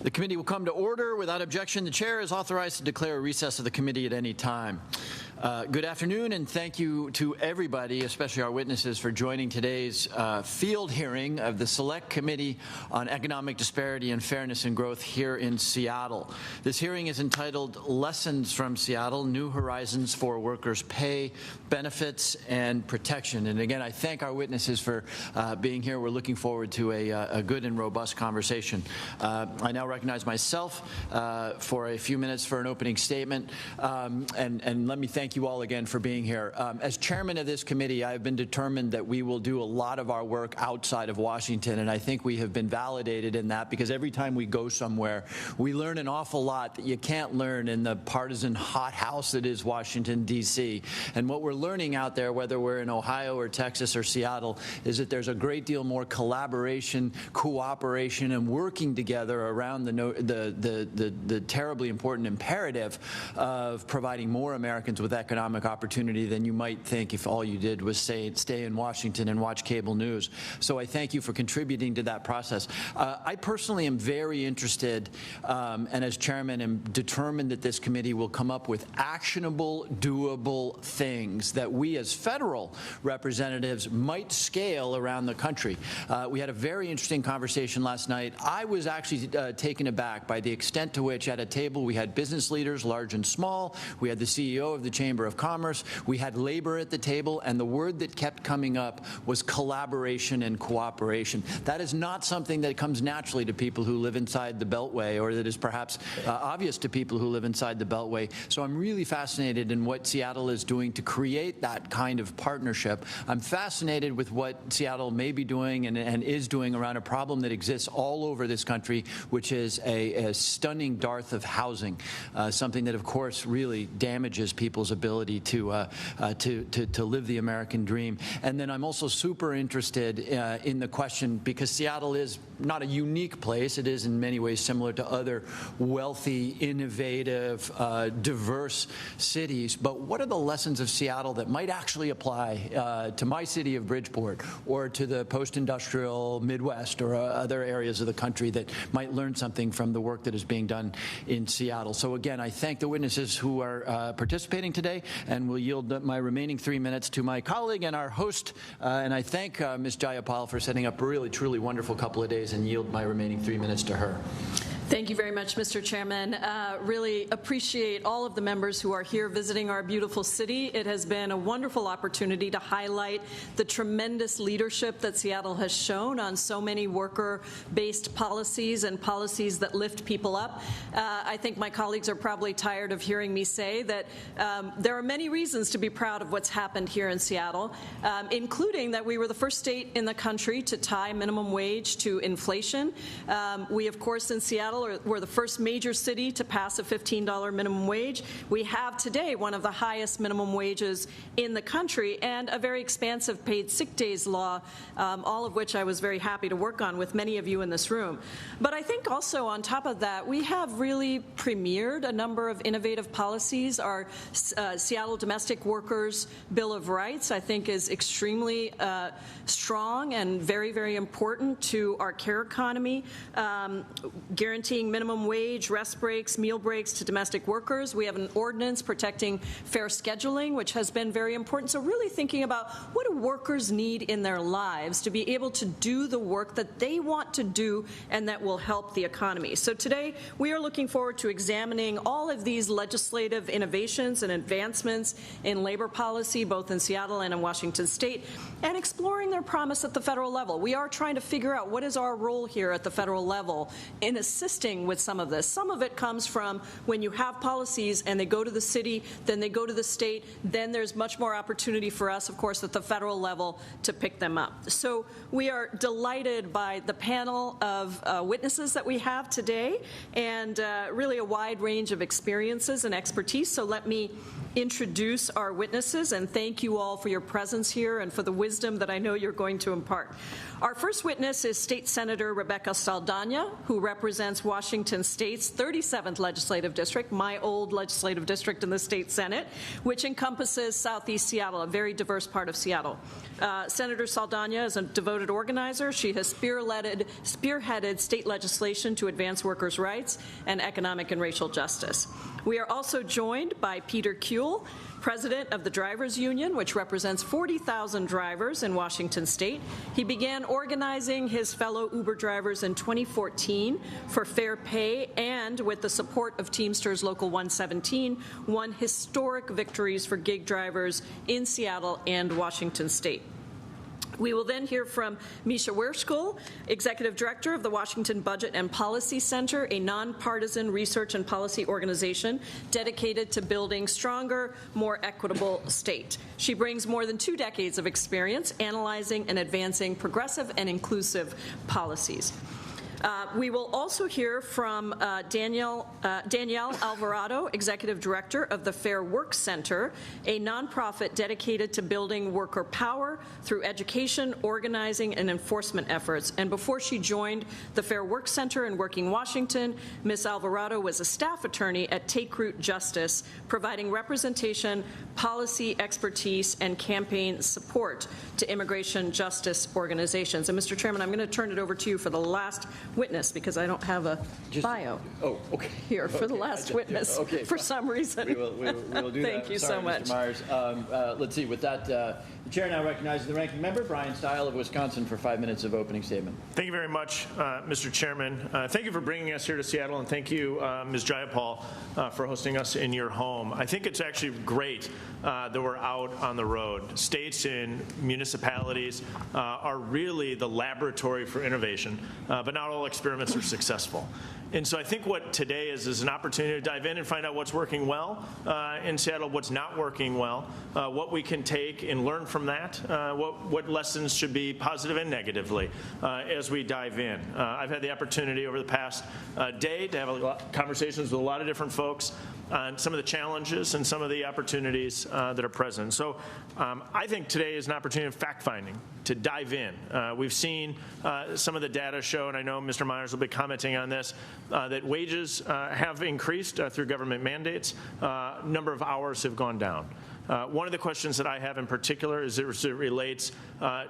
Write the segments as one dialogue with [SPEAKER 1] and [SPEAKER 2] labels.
[SPEAKER 1] The committee will come to order. Without objection, the chair is authorized to declare a recess of the committee at any time. Good afternoon, and thank you to everybody, especially our witnesses, for joining today's field hearing of the Select Committee on Economic Disparity and Fairness and Growth here in Seattle. This hearing is entitled Lessons from Seattle, New Horizons for Workers' Pay, Benefits, and Protection. And again, I thank our witnesses for being here. We're looking forward to a good and robust conversation. I now recognize myself for a few minutes for an opening statement, and let me thank you all again for being here. As chairman of this committee, I have been determined that we will do a lot of our work outside of Washington, and I think we have been validated in that, because every time we go somewhere, we learn an awful lot that you can't learn in the partisan hothouse that is Washington, D.C. And what we're learning out there, whether we're in Ohio or Texas or Seattle, is that there's a great deal more collaboration, cooperation, and working together around the terribly important imperative of providing more Americans with economic opportunity than you might think if all you did was stay in Washington and watch cable news. So I thank you for contributing to that process. I personally am very interested, and as chairman am determined that this committee will come up with actionable, doable things that we as federal representatives might scale around the country. We had a very interesting conversation last night. I was actually taken aback by the extent to which at a table we had business leaders, large and small, we had the CEO of the Chamber of Commerce, we had labor at the table, and the word that kept coming up was collaboration and cooperation. That is not something that comes naturally to people who live inside the Beltway, or that is perhaps obvious to people who live inside the Beltway. So I'm really fascinated in what Seattle is doing to create that kind of partnership. I'm fascinated with what Seattle may be doing and is doing around a problem that exists all over this country, which is a stunning dearth of housing, something that, of course, really damages people's ability to live the American dream. And then I'm also super interested in the question, because Seattle is not a unique place. It is in many ways similar to other wealthy, innovative, diverse cities. But what are the lessons of Seattle that might actually apply to my city of Bridgeport, or to the post-industrial Midwest, or other areas of the country that might learn something from the work that is being done in Seattle? So again, I thank the witnesses who are participating today, and will yield my remaining 3 minutes to my colleague and our host. And I thank Ms. Jayapal for setting up a really, truly wonderful couple of days, and yield my remaining 3 minutes to her.
[SPEAKER 2] Thank you very much, Mr. Chairman. Really appreciate all of the members who are here visiting our beautiful city. It has been a wonderful opportunity to highlight the tremendous leadership that Seattle has shown on so many worker-based policies and policies that lift people up. I think my colleagues are probably tired of hearing me say that there are many reasons to be proud of what's happened here in Seattle, including that we were the first state in the country to tie minimum wage to inflation. We, of course, in Seattle, we're the first major city to pass a $15 minimum wage. We have today one of the highest minimum wages in the country, and a very expansive paid sick days law, all of which I was very happy to work on with many of you in this room. But I think also on top of that, we have really premiered a number of innovative policies. Our Seattle Domestic Workers Bill of Rights, I think, is extremely strong and very, very important to our care economy, guaranteeing minimum wage, rest breaks, meal breaks to domestic workers. We have an ordinance protecting fair scheduling, which has been very important. So really thinking about what do workers need in their lives to be able to do the work that they want to do and that will help the economy. So today we are looking forward to examining all of these legislative innovations and advancements in labor policy, both in Seattle and in Washington State, and exploring their promise at the federal level. We are trying to figure out what is our role here at the federal level in assisting with some of this. Some of it comes from when you have policies and they go to the city, then they go to the state, then there's much more opportunity for us, of course, at the federal level to pick them up. So we are delighted by the panel of witnesses that we have today, and really a wide range of experiences and expertise. So let me introduce our witnesses, and thank you all for your presence here and for the wisdom that I know you're going to impart. Our first witness is State Senator Rebecca Saldana, who represents Washington State's 37th legislative district, my old legislative district in the state Senate, which encompasses Southeast Seattle, a very diverse part of Seattle. Senator Saldana is a devoted organizer. She has spearheaded state legislation to advance workers' rights and economic and racial justice. We are also joined by Peter Kuehl, president of the Drivers Union, which represents 40,000 drivers in Washington state. He began organizing his fellow Uber drivers in 2014 for fair pay, and with the support of Teamsters Local 117, won historic victories for gig drivers in Seattle and Washington state. We will then hear from Misha Wereskoll, Executive Director of the Washington Budget and Policy Center, a nonpartisan research and policy organization dedicated to building stronger, more equitable state. She brings more than 2 decades of experience analyzing and advancing progressive and inclusive policies. We will also hear from Danielle Alvarado, Executive Director of the Fair Work Center, a nonprofit dedicated to building worker power through education, organizing, and enforcement efforts. And before she joined the Fair Work Center in Working Washington, Ms. Alvarado was a staff attorney at Take Root Justice, providing representation, policy expertise, and campaign support to immigration justice organizations. And Mr. Chairman, I'm going to turn it over to you for the last witness, because I don't have a bio here for the last witness for some reason.
[SPEAKER 1] We will do
[SPEAKER 2] Thank
[SPEAKER 1] that.
[SPEAKER 2] you
[SPEAKER 1] Sorry,
[SPEAKER 2] so much.
[SPEAKER 1] Mr. Myers. Let's see. With that, the chair now recognizes the ranking member, Brian Stile of Wisconsin, for 5 minutes of opening statement.
[SPEAKER 3] Thank you very much, Mr. Chairman. Thank you for bringing us here to Seattle, and thank you, Ms. Jayapal, for hosting us in your home. I think it's actually great that we're out on the road. States and municipalities are really the laboratory for innovation, but not all experiments are successful. And so I think what today is an opportunity to dive in and find out what's working well in Seattle, what's not working well, what we can take and learn from that, what lessons should be positive and negatively as we dive in. I've had the opportunity over the past day to have conversations with a lot of different folks on some of the challenges and some of the opportunities that are present. So I think today is an opportunity of fact-finding, to dive in. We've seen some of the data show, and I know Mr. Myers will be commenting on this, that wages have increased through government mandates. Number of hours have gone down. One of the questions that I have in particular is as it relates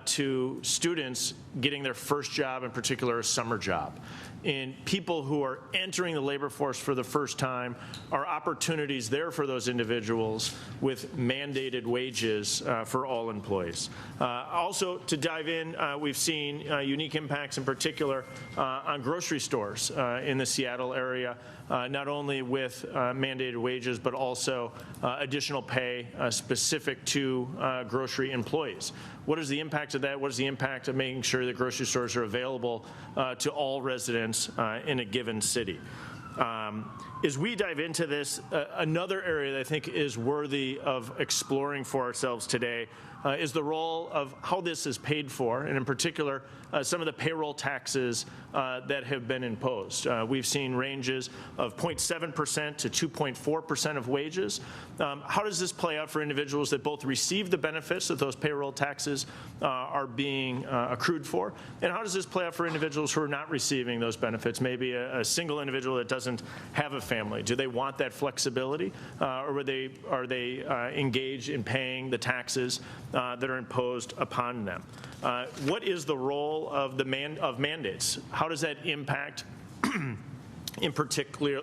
[SPEAKER 3] to students getting their first job, in particular a summer job. In people who are entering the labor force for the first time, are opportunities there for those individuals with mandated wages for all employees. Also, to dive in, we've seen unique impacts in particular on grocery stores in the Seattle area, not only with mandated wages, but also additional pay specific to grocery employees. What is the impact of that? What is the impact of making sure that grocery stores are available to all residents in a given city? As we dive into this, another area that I think is worthy of exploring for ourselves today is the role of how this is paid for, and in particular, some of the payroll taxes that have been imposed. We've seen ranges of 0.7% to 2.4% of wages. How does this play out for individuals that both receive the benefits that those payroll taxes are being accrued for, and how does this play out for individuals who are not receiving those benefits, maybe a single individual that doesn't have a family? Do they want that flexibility, or are they engaged in paying the taxes that are imposed upon them? What is the role of mandates? How does that impact, in particular,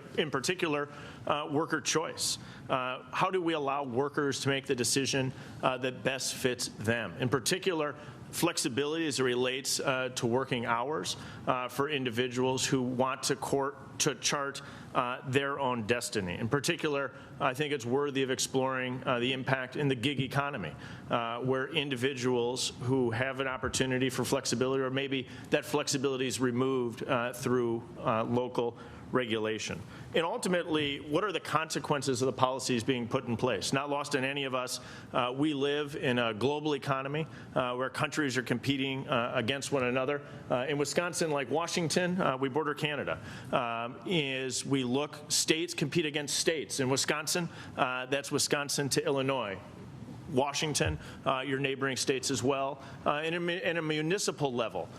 [SPEAKER 3] worker choice? How do we allow workers to make the decision that best fits them? In particular, flexibility as it relates to working hours for individuals who want to chart their own destiny. In particular, I think it's worthy of exploring the impact in the gig economy, where individuals who have an opportunity for flexibility, or maybe that flexibility is removed through local regulation. And ultimately, what are the consequences of the policies being put in place? Not lost on any of us, we live in a global economy where countries are competing against one another. In Wisconsin, like Washington, we border Canada. As we look, states compete against states. In Wisconsin, that's Wisconsin to Illinois. Washington, your neighboring states as well, and in a municipal level.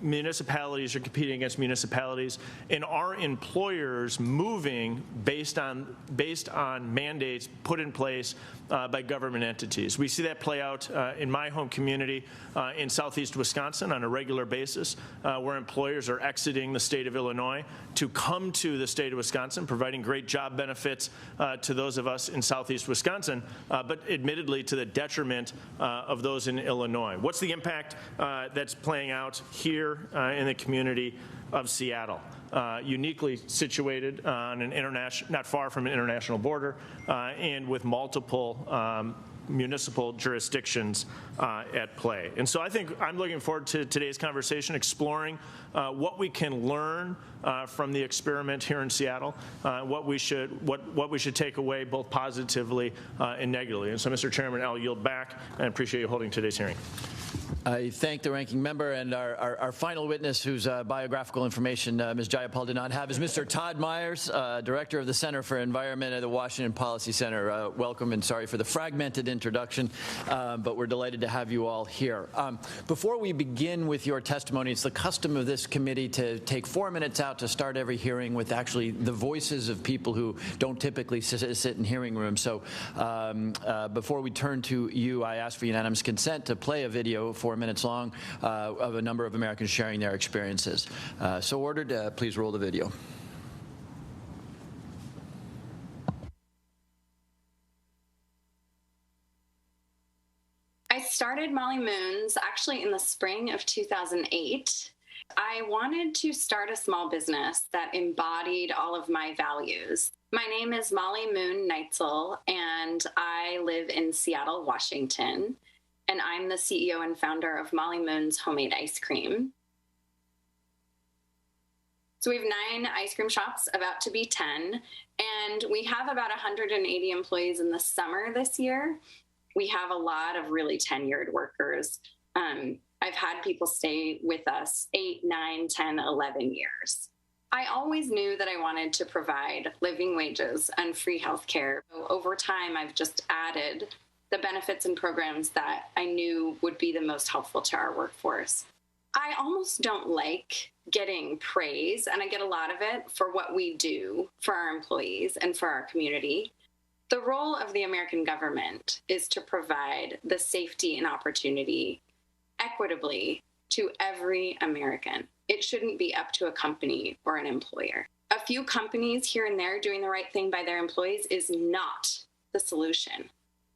[SPEAKER 3] Municipalities are competing against municipalities, and are employers moving based on mandates put in place by government entities. We see that play out in my home community in southeast Wisconsin on a regular basis, where employers are exiting the state of Illinois to come to the state of Wisconsin, providing great job benefits to those of us in southeast Wisconsin, but admittedly to the detriment of those in Illinois. What's the impact that's playing out here in the community of Seattle? Uniquely situated on an not far from an international border, and with multiple municipal jurisdictions at play. And so I think I'm looking forward to today's conversation, exploring what we can learn from the experiment here in Seattle, what we should take away both positively and negatively. And so, Mr. Chairman, I'll yield back, and appreciate you holding today's hearing.
[SPEAKER 1] I thank the ranking member, and our final witness, whose biographical information Ms. Jayapal did not have, is Mr. Todd Myers, Director of the Center for Environment at the Washington Policy Center. Welcome, and sorry for the fragmented introduction, but we're delighted to have you all here. Before we begin with your testimony, it's the custom of this committee to take 4 minutes out to start every hearing with actually the voices of people who don't typically sit in hearing rooms. So before we turn to you, I ask for unanimous consent to play a video 4 minutes long of a number of Americans sharing their experiences. So ordered. Please roll the video.
[SPEAKER 4] I started Molly Moons actually in the spring of 2008. I wanted to start a small business that embodied all of my values. My name is Molly Moon Neitzel, and I live in Seattle, Washington. And I'm the CEO and founder of Molly Moon's Homemade Ice Cream. So we have 9 ice cream shops, about to be 10, and we have about 180 employees in the summer this year. We have a lot of really tenured workers. I've had people stay with us 8, 9, 10, 11 years. I always knew that I wanted to provide living wages and free healthcare. So over time, I've just added the benefits and programs that I knew would be the most helpful to our workforce. I almost don't like getting praise, and I get a lot of it, for what we do for our employees and for our community. The role of the American government is to provide the safety and opportunity equitably to every American. It shouldn't be up to a company or an employer. A few companies here and there doing the right thing by their employees is not the solution.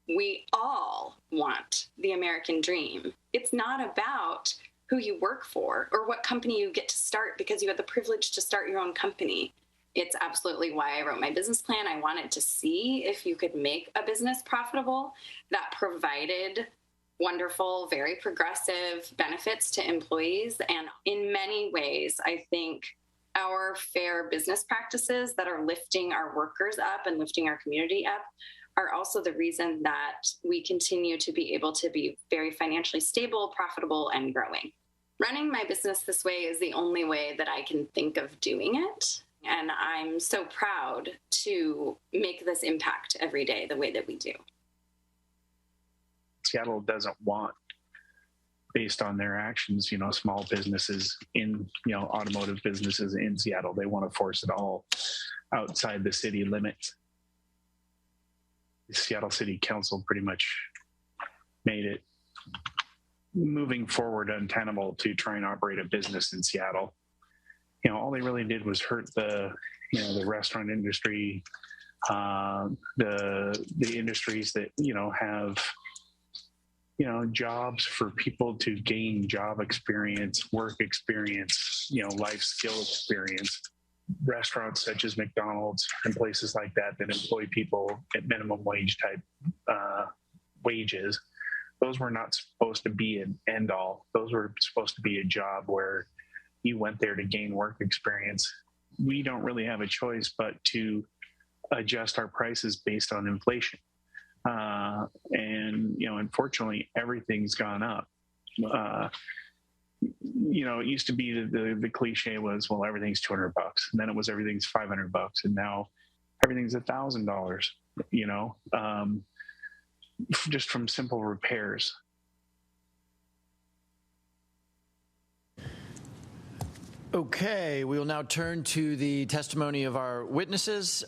[SPEAKER 4] We all want the American dream. It's not about who you work for or what company you get to start because you had the privilege to start your own company. It's absolutely why I wrote my business plan. I wanted to see if you could make a business profitable that provided wonderful, very progressive benefits to employees. And in many ways, I think our fair business practices that are lifting our workers up and lifting our community up are also the reason that we continue to be able to be very financially stable, profitable, and growing. Running my business this way is the only way that I can think of doing it. And I'm so proud to make this impact every day the way that we do.
[SPEAKER 5] Seattle doesn't want, based on their actions, small businesses in, automotive businesses in Seattle. They want to force it all outside the city limits. The Seattle City Council pretty much made it, moving forward, untenable to try and operate a business in Seattle. All they really did was hurt the restaurant industry, the industries that, have, jobs for people to gain job experience, work experience, life skill experience. Restaurants such as McDonald's and places like that employ people at minimum wage type wages. Those were not supposed to be an end all. Those were supposed to be a job where you went there to gain work experience. We don't really have a choice but to adjust our prices based on inflation. And unfortunately, everything's gone up. It used to be the cliche was, well, everything's $200, and then it was everything's $500, and now everything's $1,000. just from simple repairs.
[SPEAKER 1] Okay, we will now turn to the testimony of our witnesses.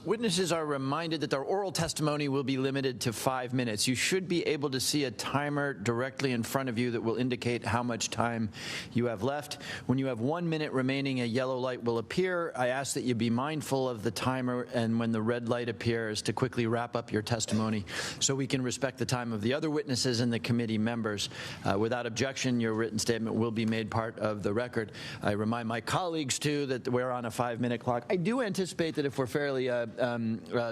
[SPEAKER 1] Witnesses are reminded that their oral testimony will be limited to 5 minutes. You should be able to see a timer directly in front of you that will indicate how much time you have left. When you have 1 minute remaining, a yellow light will appear. I ask that you be mindful of the timer, and when the red light appears, to quickly wrap up your testimony so we can respect the time of the other witnesses and the committee members. Without objection, your written statement will be made part of the record. I remind my colleagues, too, that we're on a 5-minute clock. I do anticipate that if we're fairly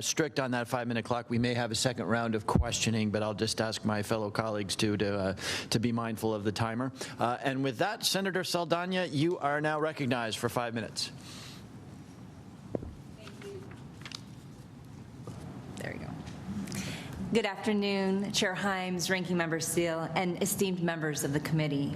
[SPEAKER 1] strict on that 5-minute clock, we may have a second round of questioning, but I'll just ask my fellow colleagues, too, to be mindful of the timer. And with that, Senator Saldana, you are now recognized for 5 minutes.
[SPEAKER 6] Thank you. There you go. Good afternoon, Chair Himes, Ranking Member Steele, and esteemed members of the committee.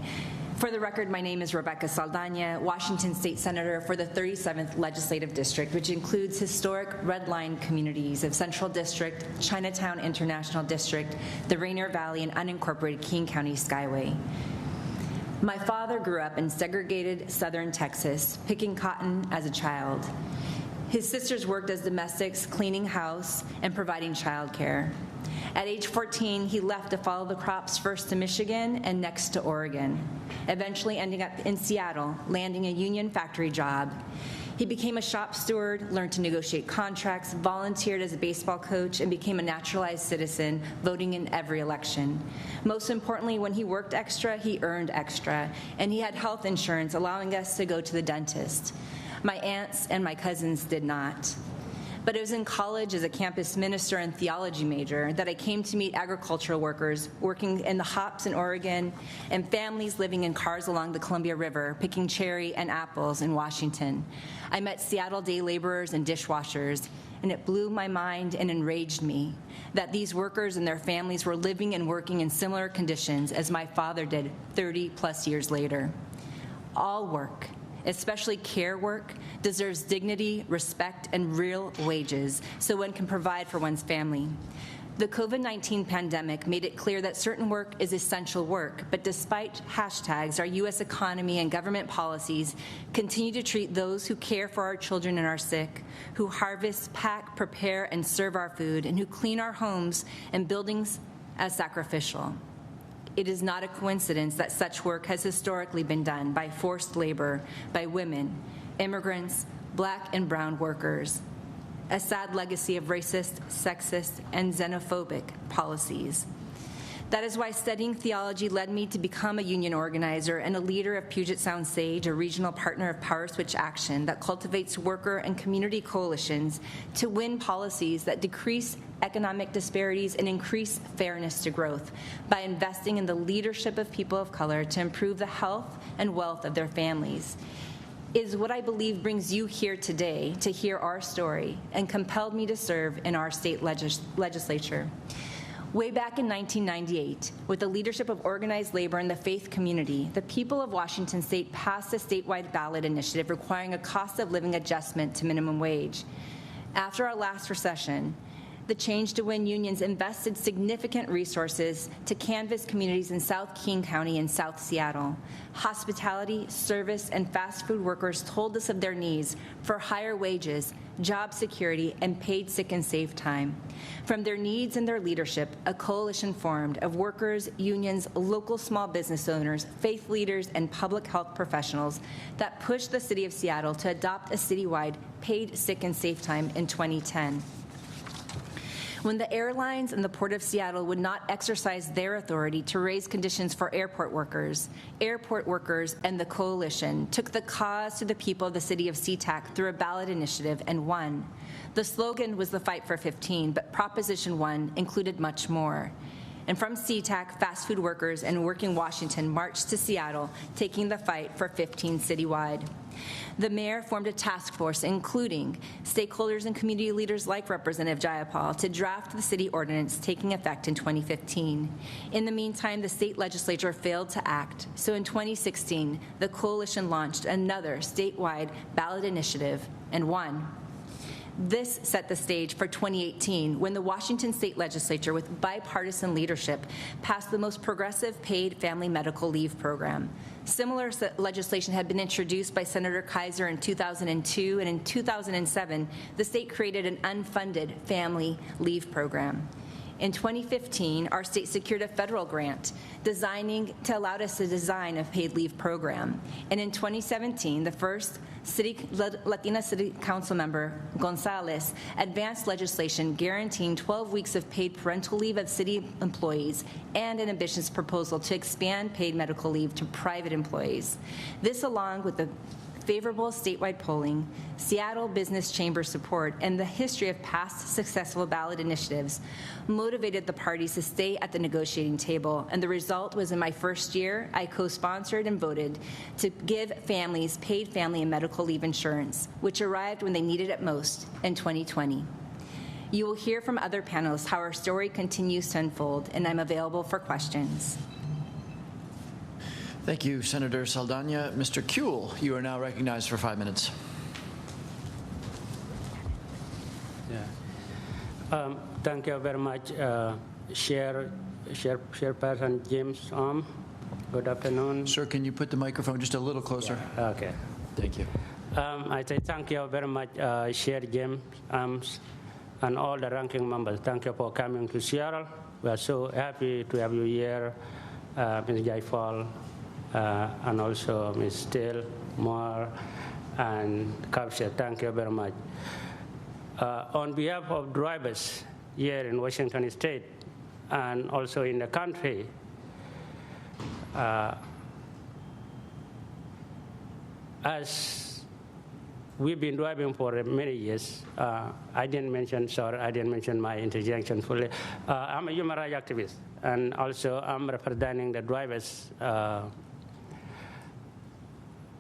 [SPEAKER 6] For the record, my name is Rebecca Saldana, Washington State Senator for the 37th Legislative District, which includes historic red line communities of Central District, Chinatown International District, the Rainier Valley, and unincorporated King County Skyway. My father grew up in segregated southern Texas, picking cotton as a child. His sisters worked as domestics, cleaning house and providing childcare. At age 14, he left to follow the crops first to Michigan and next to Oregon, eventually ending up in Seattle, landing a union factory job. He became a shop steward, learned to negotiate contracts, volunteered as a baseball coach, and became a naturalized citizen, voting in every election. Most importantly, when he worked extra, he earned extra, and he had health insurance, allowing us to go to the dentist. My aunts and my cousins did not. But it was in college as a campus minister and theology major that I came to meet agricultural workers working in the hops in Oregon and families living in cars along the Columbia River picking cherry and apples in Washington. I met Seattle day laborers and dishwashers, and it blew my mind and enraged me that these workers and their families were living and working in similar conditions as my father did 30-plus years later. All work, especially care work, deserves dignity, respect, and real wages so one can provide for one's family. The COVID-19 pandemic made it clear that certain work is essential work, but despite hashtags, our U.S. economy and government policies continue to treat those who care for our children and our sick, who harvest, pack, prepare, and serve our food, and who clean our homes and buildings as sacrificial. It is not a coincidence that such work has historically been done by forced labor, by women, immigrants, Black and brown workers, a sad legacy of racist, sexist, and xenophobic policies. That is why studying theology led me to become a union organizer and a leader of Puget Sound Sage, a regional partner of Power Switch Action that cultivates worker and community coalitions to win policies that decrease economic disparities and increase fairness to growth by investing in the leadership of people of color to improve the health and wealth of their families. It is what I believe brings you here today to hear our story and compelled me to serve in our state legislature. Way back in 1998, with the leadership of organized labor and the faith community, the people of Washington State passed a statewide ballot initiative requiring a cost of living adjustment to minimum wage. After our last recession, the Change to Win unions invested significant resources to canvass communities in South King County and South Seattle. Hospitality, service, and fast food workers told us of their needs for higher wages, job security, and paid sick and safe time. From their needs and their leadership, a coalition formed of workers, unions, local small business owners, faith leaders, and public health professionals that pushed the city of Seattle to adopt a citywide paid sick and safe time in 2010. When the airlines and the Port of Seattle would not exercise their authority to raise conditions for airport workers and the coalition took the cause to the people of the city of SeaTac through a ballot initiative and won. The slogan was the Fight for 15, but Proposition 1 included much more. And from SeaTac, fast food workers and Working Washington marched to Seattle, taking the fight for 15 citywide. The mayor formed a task force, including stakeholders and community leaders like Representative Jayapal, to draft the city ordinance taking effect in 2015. In the meantime, the state legislature failed to act. So in 2016, the coalition launched another statewide ballot initiative and won. This set the stage for 2018, when the Washington State Legislature, with bipartisan leadership, passed the most progressive paid family medical leave program. Similar legislation had been introduced by Senator Kaiser in 2002, and in 2007, the state created an unfunded family leave program. In 2015, our state secured a federal grant to allow us to design a paid leave program. And in 2017, the first Latina City Council member, Gonzalez, advanced legislation guaranteeing 12 weeks of paid parental leave of city employees and an ambitious proposal to expand paid medical leave to private employees. This, along with the favorable statewide polling, Seattle Business Chamber support, and the history of past successful ballot initiatives, motivated the parties to stay at the negotiating table. And the result was, in my first year, I co-sponsored and voted to give families paid family and medical leave insurance, which arrived when they needed it most in 2020. You will hear from other panelists how our story continues to unfold, and I'm available for questions.
[SPEAKER 1] Thank you, Senator Saldana. Mr. Kuehl, you are now recognized for 5 minutes.
[SPEAKER 7] Thank you very much, Chairperson James. Good afternoon.
[SPEAKER 1] Sir, can you put the microphone just a little closer?
[SPEAKER 7] Yeah. Okay.
[SPEAKER 1] Thank you.
[SPEAKER 7] I say thank you very much, Chair James, and all the ranking members. Thank you for coming to Seattle. We are so happy to have you here, Ms. Jayapal, and also Ms. Steele, Moore, and Kapsha. Thank you very much. On behalf of drivers here in Washington State and also in the country, as we've been driving for many years, I didn't mention my interjection fully. I'm a human rights activist, and also I'm representing the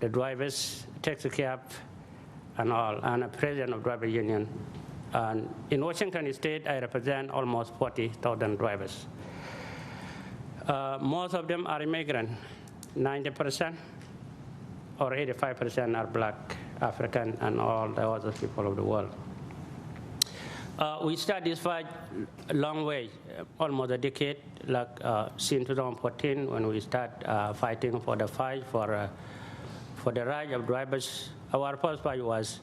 [SPEAKER 7] drivers, taxi cab, and all. I'm a president of driver union. And in Washington State, I represent almost 40,000 drivers. Most of them are immigrant. 90% or 85% are black, African, and all the other people of the world. We started this fight a long way, almost a decade, like since 2014, when we started fighting for the fight for the right of drivers. Our first fight was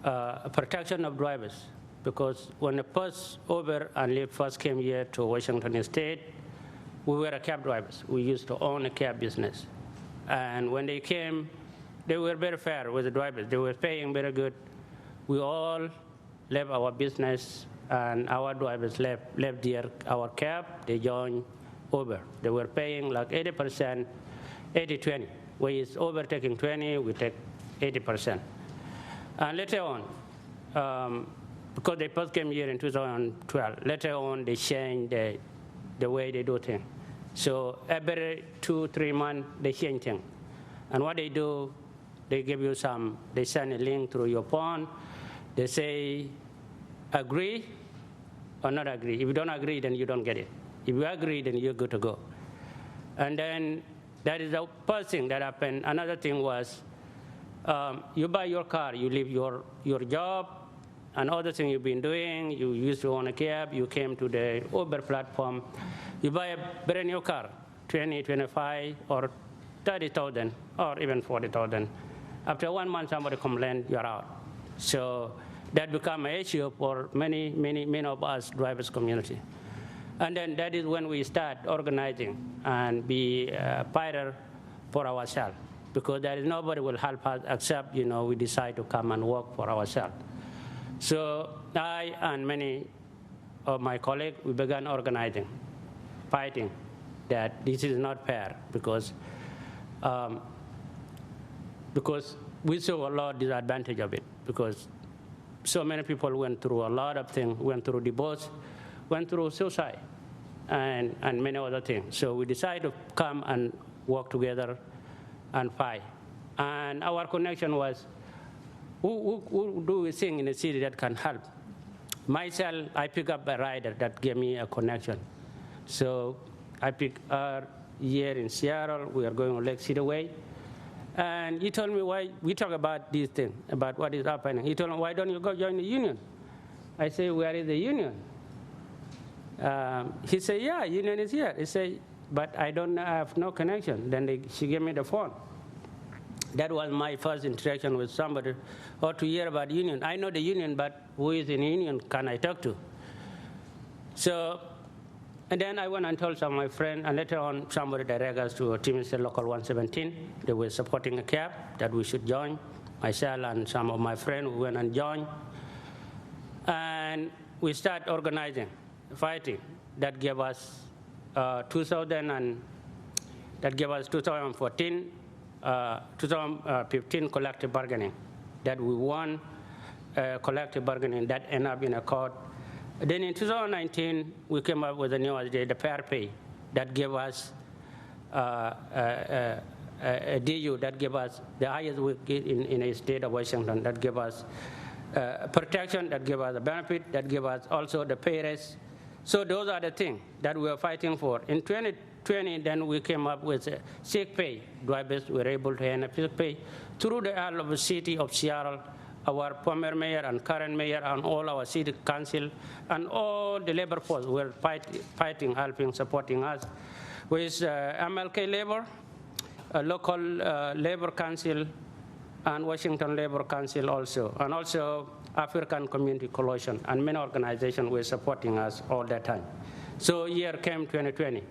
[SPEAKER 7] protection of drivers, because when the first Uber and Lyft first came here to Washington State, we were a cab drivers. We used to own a cab business. And when they came, they were very fair with the drivers. They were paying very good. We all left our business, and our drivers left our cab. They joined Uber. They were paying like 80%, 80-20. We is Uber taking 20, we take 80%. And later on, because they first came here in 2012, later on they changed the way they do things. So every 2-3 months, they change things. And what they do, they give you they send a link through your phone. They say, agree or not agree. If you don't agree, then you don't get it. If you agree, then you're good to go. And then that is the first thing that happened. Another thing was, you buy your car, you leave your job, and other thing you've been doing. You used to own a cab, you came to the Uber platform, you buy a brand new car, 20, 25, or 30,000, or even 40,000. After 1 month, somebody complained, you're out. So that became an issue for many of us drivers community. And then that is when we start organizing and be fighter for ourselves, because there is nobody will help us except, we decide to come and work for ourselves. So I and many of my colleagues, we began organizing, fighting that this is not fair, because we saw a lot of disadvantage of it, because so many people went through a lot of things, went through divorce, went through suicide, and many other things. So we decided to come and work together and fight. And our connection was, who do we think in the city that can help? Myself, I pick up a rider that gave me a connection. So I picked her here in Seattle. We are going on Lake City Way. And he told me, why we talk about these things, about what is happening. He told me, why don't you go join the union? I say, where is the union? He said, yeah, union is here. He said, but I don't have no connection. Then she gave me the phone. That was my first interaction with somebody, or to hear about union. I know the union, but who is in the union can I talk to? So, and then I went and told some of my friends, and later on somebody directed us to Team State Local 117. They were supporting a CAB that we should join. Myself and some of my friends went and joined. And we started organizing, fighting. That gave us 2014, 2015 collective bargaining. That we won collective bargaining that ended up in a court. Then in 2019, we came up with a new idea, the fair pay, that gave us a DU that gave us the highest we get in a state of Washington, that gave us protection, that gave us a benefit, that gave us also the pay raise. So those are the things that we are fighting for. In 2020, then we came up with sick pay. Drivers were able to earn a sick pay through the help of the city of Seattle, our former mayor and current mayor, and all our city council, and all the labor force were fighting, helping, supporting us with MLK Labor, local labor council, and Washington Labor Council also, and also African Community Coalition, and many organizations were supporting us all that time. So year came 2020.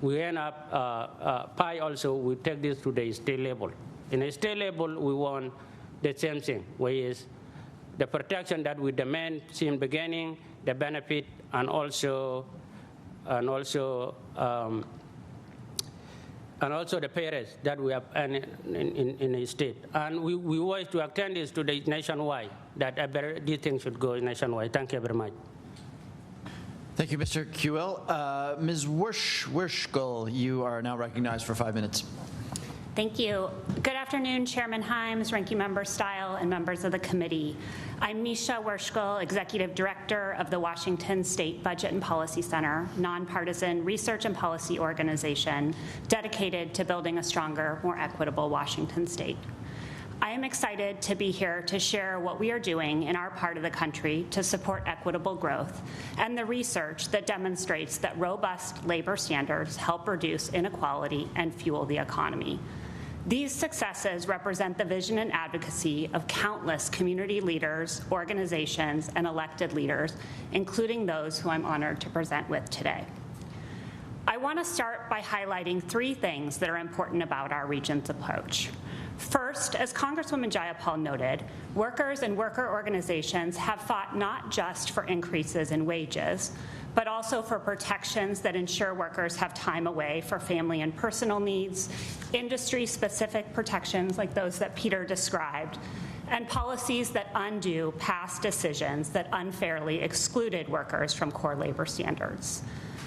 [SPEAKER 7] We end up, PI also, we take this to the state level. In a state level, we want the same thing, which is the protection that we demand since the beginning, the benefit, and also the pay raise that we have in a state. And we wish to extend this to the nationwide, that these things should go nationwide. Thank you very much.
[SPEAKER 1] Thank you, Mr. Kuel. Ms. Wereskoll, you are now recognized for 5 minutes.
[SPEAKER 8] Thank you. Good afternoon, Chairman Himes, Ranking Member Style, and members of the committee. I'm Misha Wareskoll, Executive Director of the Washington State Budget and Policy Center, nonpartisan research and policy organization dedicated to building a stronger, more equitable Washington state. I am excited to be here to share what we are doing in our part of the country to support equitable growth and the research that demonstrates that robust labor standards help reduce inequality and fuel the economy. These successes represent the vision and advocacy of countless community leaders, organizations, and elected leaders, including those who I'm honored to present with today. I want to start by highlighting 3 things that are important about our region's approach. First, as Congresswoman Jayapal noted, workers and worker organizations have fought not just for increases in wages, but also for protections that ensure workers have time away for family and personal needs, industry-specific protections like those that Peter described, and policies that undo past decisions that unfairly excluded workers from core labor standards.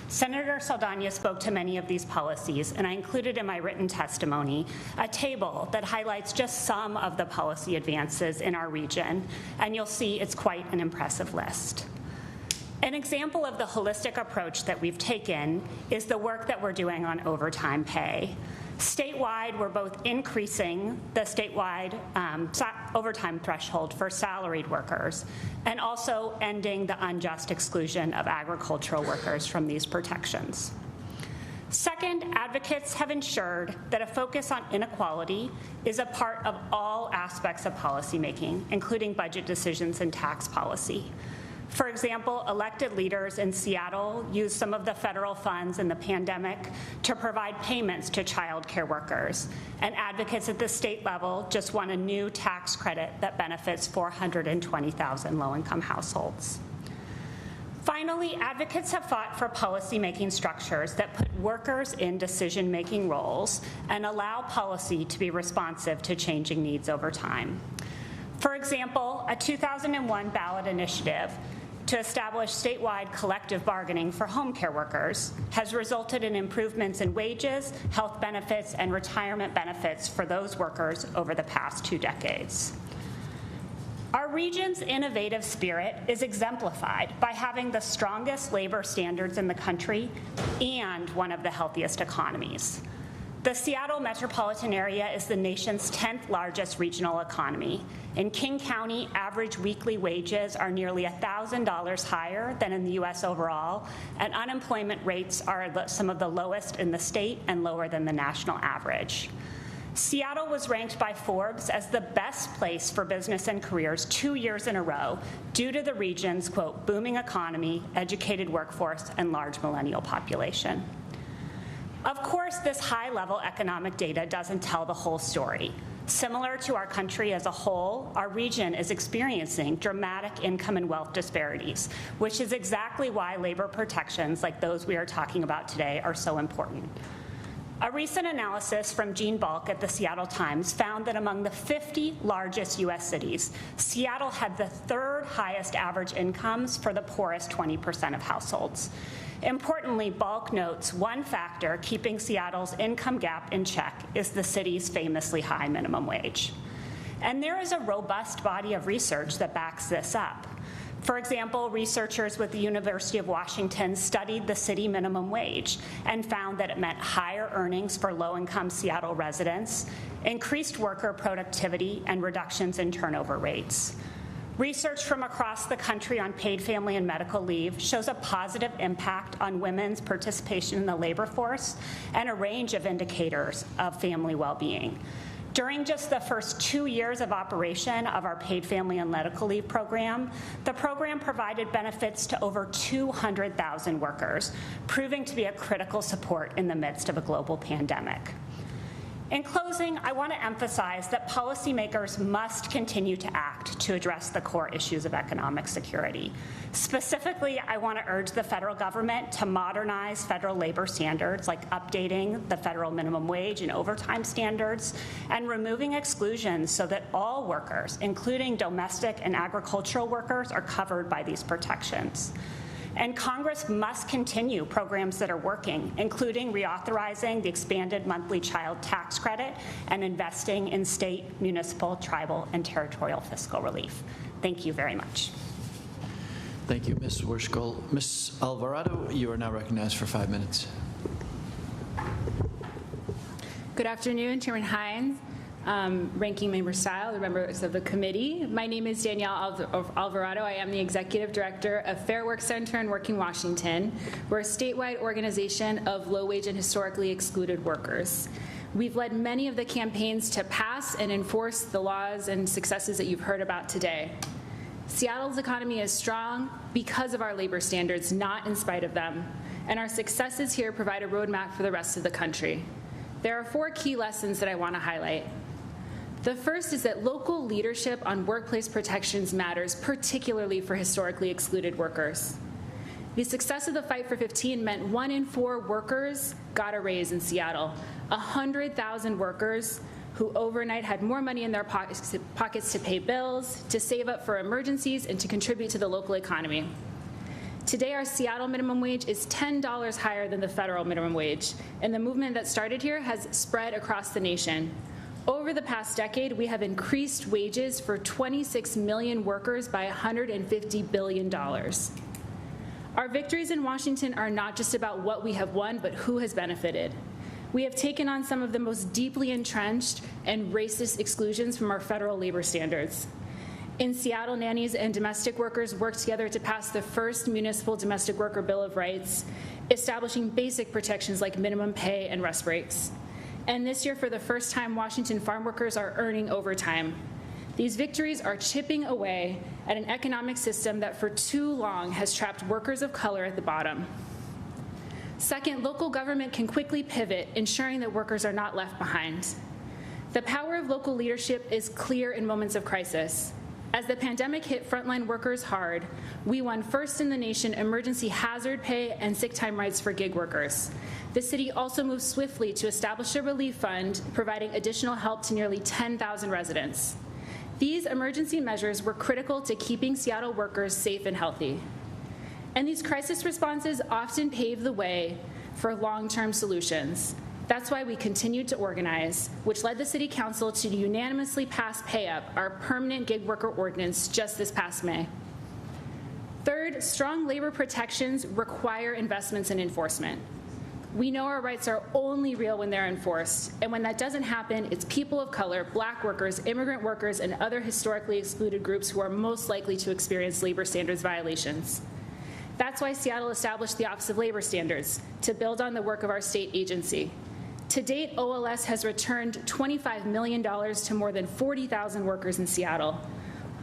[SPEAKER 8] Senator Saldana spoke to many of these policies, and I included in my written testimony a table that highlights just some of the policy advances in our region, and you'll see it's quite an impressive list. An example of the holistic approach that we've taken is the work that we're doing on overtime pay. Statewide, we're both increasing the statewide overtime threshold for salaried workers and also ending the unjust exclusion of agricultural workers from these protections. Second, advocates have ensured that a focus on inequality is a part of all aspects of policymaking, including budget decisions and tax policy. For example, elected leaders in Seattle used some of the federal funds in the pandemic to provide payments to child care workers, and advocates at the state level just won a new tax credit that benefits 420,000 low-income households. Finally, advocates have fought for policymaking structures that put workers in decision-making roles and allow policy to be responsive to changing needs over time. For example, a 2001 ballot initiative to establish statewide collective bargaining for home care workers has resulted in improvements in wages, health benefits, and retirement benefits for those workers over the past 2 decades. Our region's innovative spirit is exemplified by having the strongest labor standards in the country and one of the healthiest economies. The Seattle metropolitan area is the nation's 10th largest regional economy. In King County, average weekly wages are nearly $1,000 higher than in the U.S. overall, and unemployment rates are some of the lowest in the state and lower than the national average. Seattle was ranked by Forbes as the best place for business and careers 2 years in a row due to the region's, quote, booming economy, educated workforce, and large millennial population. Of course, this high-level economic data doesn't tell the whole story. Similar to our country as a whole, our region is experiencing dramatic income and wealth disparities, which is exactly why labor protections like those we are talking about today are so important. A recent analysis from Gene Balk at the Seattle Times found that among the 50 largest U.S. cities, Seattle had the third highest average incomes for the poorest 20% of households. Importantly, Balk notes one factor keeping Seattle's income gap in check is the city's famously high minimum wage. And there is a robust body of research that backs this up. For example, researchers with the University of Washington studied the city minimum wage and found that it meant higher earnings for low-income Seattle residents, increased worker productivity, and reductions in turnover rates. Research from across the country on paid family and medical leave shows a positive impact on women's participation in the labor force and a range of indicators of family well-being. During just the first 2 years of operation of our paid family and medical leave program, the program provided benefits to over 200,000 workers, proving to be a critical support in the midst of a global pandemic. In closing, I want to emphasize that policymakers must continue to act to address the core issues of economic security. Specifically, I want to urge the federal government to modernize federal labor standards like updating the federal minimum wage and overtime standards and removing exclusions so that all workers, including domestic and agricultural workers, are covered by these protections. And Congress must continue programs that are working, including reauthorizing the expanded monthly child tax credit and investing in state, municipal, tribal, and territorial fiscal relief. Thank you very much.
[SPEAKER 1] Thank you, Ms. Wareskoll. Ms. Alvarado, you are now recognized for 5 minutes.
[SPEAKER 9] Good afternoon, Chairman Himes, Ranking Member Stile, the members of the committee. My name is Danielle Alvarado. I am the Executive Director of Fair Work Center in Working Washington. We're a statewide organization of low-wage and historically excluded workers. We've led many of the campaigns to pass and enforce the laws and successes that you've heard about today. Seattle's economy is strong because of our labor standards, not in spite of them. And our successes here provide a roadmap for the rest of the country. There are 4 key lessons that I want to highlight. The first is that local leadership on workplace protections matters, particularly for historically excluded workers. The success of the Fight for 15 meant 1 in 4 workers got a raise in Seattle. 100,000 workers who overnight had more money in their pockets to pay bills, to save up for emergencies, and to contribute to the local economy. Today, our Seattle minimum wage is $10 higher than the federal minimum wage, and the movement that started here has spread across the nation. Over the past decade, we have increased wages for 26 million workers by $150 billion. Our victories in Washington are not just about what we have won, but who has benefited. We have taken on some of the most deeply entrenched and racist exclusions from our federal labor standards. In Seattle, nannies and domestic workers worked together to pass the first municipal domestic worker bill of rights, establishing basic protections like minimum pay and rest breaks. And this year, for the first time, Washington farm workers are earning overtime. These victories are chipping away at an economic system that for too long has trapped workers of color at the bottom. Second, local government can quickly pivot, ensuring that workers are not left behind. The power of local leadership is clear in moments of crisis. As the pandemic hit frontline workers hard, we won first in the nation emergency hazard pay and sick time rights for gig workers. The city also moved swiftly to establish a relief fund, providing additional help to nearly 10,000 residents. These emergency measures were critical to keeping Seattle workers safe and healthy. And these crisis responses often pave the way for long-term solutions. That's why we continued to organize, which led the City Council to unanimously pass Pay Up, our permanent gig worker ordinance, just this past May. Third, strong labor protections require investments in enforcement. We know our rights are only real when they're enforced, and when that doesn't happen, it's people of color, Black workers, immigrant workers, and other historically excluded groups who are most likely to experience labor standards violations. That's why Seattle established the Office of Labor Standards, to build on the work of our state agency. To date, OLS has returned $25 million to more than 40,000 workers in Seattle.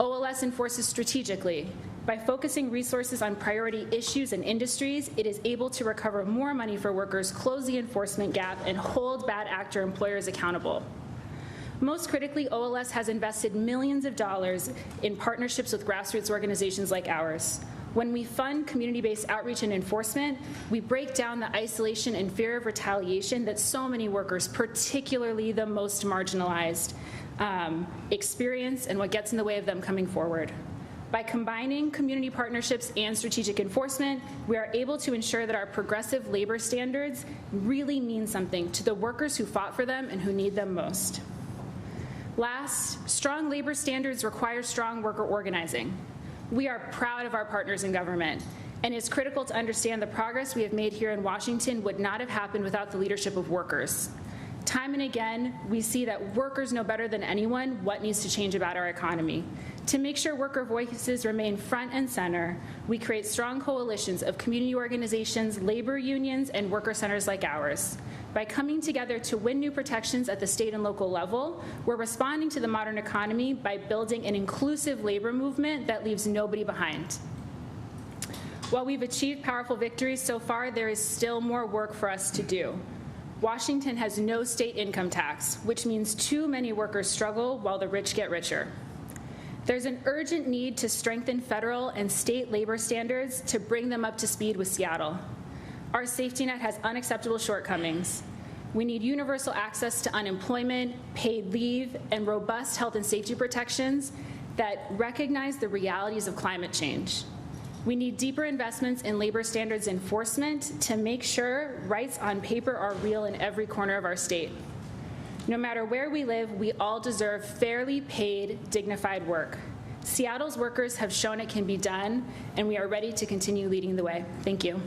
[SPEAKER 9] OLS enforces strategically. By focusing resources on priority issues and industries, it is able to recover more money for workers, close the enforcement gap, and hold bad actor employers accountable. Most critically, OLS has invested millions of dollars in partnerships with grassroots organizations like ours. When we fund community-based outreach and enforcement, we break down the isolation and fear of retaliation that so many workers, particularly the most marginalized, experience and what gets in the way of them coming forward. By combining community partnerships and strategic enforcement, we are able to ensure that our progressive labor standards really mean something to the workers who fought for them and who need them most. Last, strong labor standards require strong worker organizing. We are proud of our partners in government, and it's critical to understand the progress we have made here in Washington would not have happened without the leadership of workers. Time and again, we see that workers know better than anyone what needs to change about our economy. To make sure worker voices remain front and center, we create strong coalitions of community organizations, labor unions, and worker centers like ours. By coming together to win new protections at the state and local level, we're responding to the modern economy by building an inclusive labor movement that leaves nobody behind. While we've achieved powerful victories so far, there is still more work for us to do. Washington has no state income tax, which means too many workers struggle while the rich get richer. There's an urgent need to strengthen federal and state labor standards to bring them up to speed with Seattle. Our safety net has unacceptable shortcomings. We need universal access to unemployment, paid leave, and robust health and safety protections that recognize the realities of climate change. We need deeper investments in labor standards enforcement to make sure rights on paper are real in every corner of our state. No matter where we live, we all deserve fairly paid, dignified work. Seattle's workers have shown it can be done, and we are ready to continue leading the way. Thank you.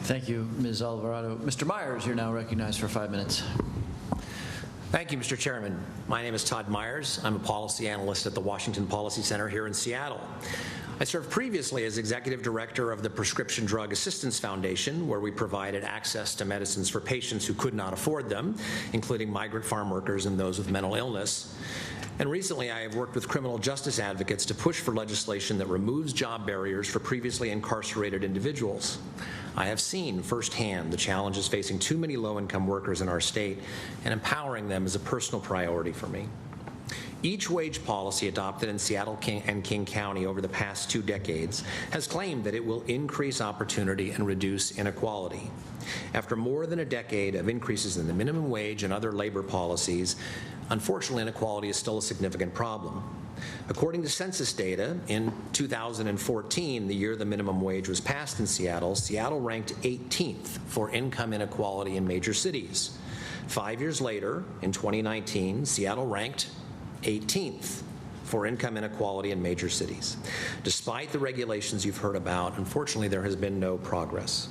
[SPEAKER 1] Thank you, Ms. Alvarado. Mr. Myers, you're now recognized for 5 minutes.
[SPEAKER 10] Thank you, Mr. Chairman. My name is Todd Myers. I'm a policy analyst at the Washington Policy Center here in Seattle. I served previously as executive director of the Prescription Drug Assistance Foundation, where we provided access to medicines for patients who could not afford them, including migrant farm workers and those with mental illness. And recently, I have worked with criminal justice advocates to push for legislation that removes job barriers for previously incarcerated individuals. I have seen firsthand the challenges facing too many low-income workers in our state, and empowering them is a personal priority for me. Each wage policy adopted in Seattle and King County over the past 2 decades has claimed that it will increase opportunity and reduce inequality. After more than a decade of increases in the minimum wage and other labor policies, unfortunately, inequality is still a significant problem. According to census data, in 2014, the year the minimum wage was passed in Seattle, Seattle ranked 18th for income inequality in major cities. 5 years later, in 2019, Seattle ranked 18th for income inequality in major cities. Despite the regulations you've heard about, unfortunately, there has been no progress.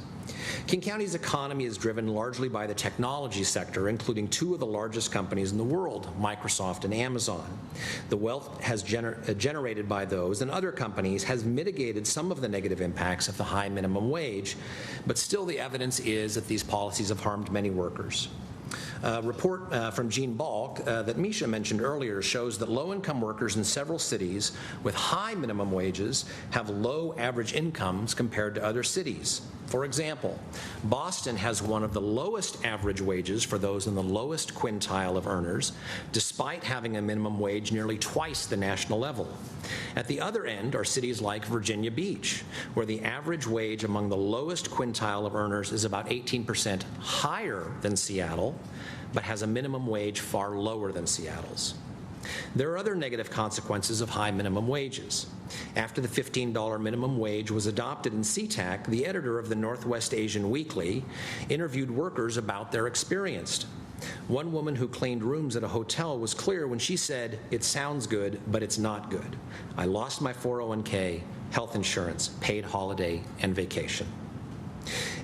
[SPEAKER 10] King County's economy is driven largely by the technology sector, including 2 of the largest companies in the world, Microsoft and Amazon. The wealth has generated by those and other companies has mitigated some of the negative impacts of the high minimum wage, but still the evidence is that these policies have harmed many workers. A report from Gene Balk that Misha mentioned earlier shows that low-income workers in several cities with high minimum wages have low average incomes compared to other cities. For example, Boston has one of the lowest average wages for those in the lowest quintile of earners, despite having a minimum wage nearly twice the national level. At the other end are cities like Virginia Beach, where the average wage among the lowest quintile of earners is about 18% higher than Seattle, but has a minimum wage far lower than Seattle's. There are other negative consequences of high minimum wages. After the $15 minimum wage was adopted in SeaTac, the editor of the Northwest Asian Weekly interviewed workers about their experience. One woman who cleaned rooms at a hotel was clear when she said, "It sounds good, but it's not good. I lost my 401k, health insurance, paid holiday, and vacation."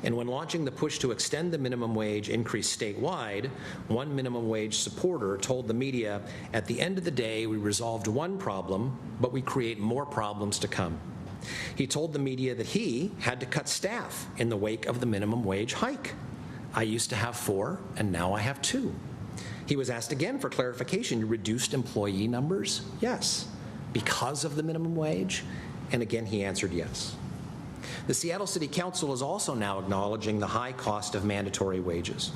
[SPEAKER 10] And when launching the push to extend the minimum wage increase statewide, one minimum wage supporter told the media, "At the end of the day, we resolved one problem, but we create more problems to come." He told the media that he had to cut staff in the wake of the minimum wage hike. "I used to have 4, and now I have 2. He was asked again for clarification. "You reduced employee numbers?" "Yes." "Because of the minimum wage?" And again, he answered yes. The Seattle City Council is also now acknowledging the high cost of mandatory wages.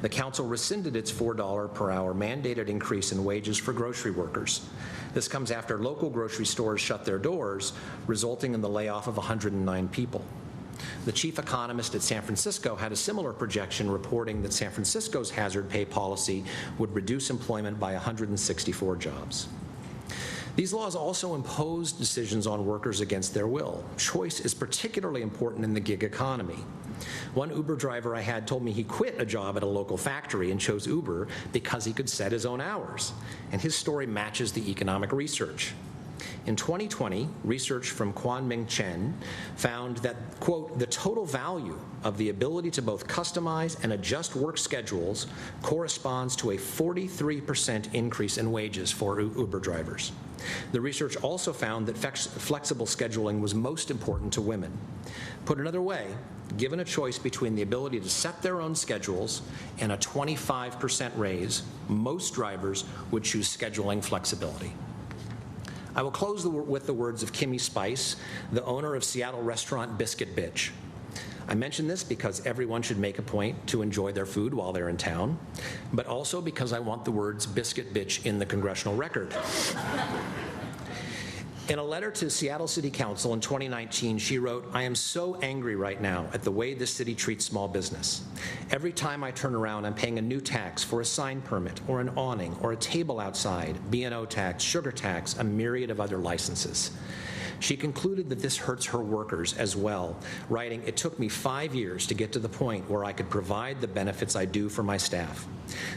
[SPEAKER 10] The council rescinded its $4 per hour mandated increase in wages for grocery workers. This comes after local grocery stores shut their doors, resulting in the layoff of 109 people. The chief economist at San Francisco had a similar projection, reporting that San Francisco's hazard pay policy would reduce employment by 164 jobs. These laws also impose decisions on workers against their will. Choice is particularly important in the gig economy. One Uber driver I had told me he quit a job at a local factory and chose Uber because he could set his own hours. And his story matches the economic research. In 2020, research from Quanming Chen found that, quote, "the total value of the ability to both customize and adjust work schedules corresponds to a 43% increase in wages for Uber drivers." The research also found that flexible scheduling was most important to women. Put another way, given a choice between the ability to set their own schedules and a 25% raise, most drivers would choose scheduling flexibility. I will close with the words of Kimmy Spice, the owner of Seattle restaurant Biscuit Bitch. I mention this because everyone should make a point to enjoy their food while they're in town, but also because I want the words Biscuit Bitch in the congressional record. In a letter to Seattle City Council in 2019, she wrote, "I am so angry right now at the way this city treats small business. Every time I turn around, I'm paying a new tax for a sign permit or an awning or a table outside, B&O tax, sugar tax, a myriad of other licenses." She concluded that this hurts her workers as well, writing, "It took me 5 years to get to the point where I could provide the benefits I do for my staff.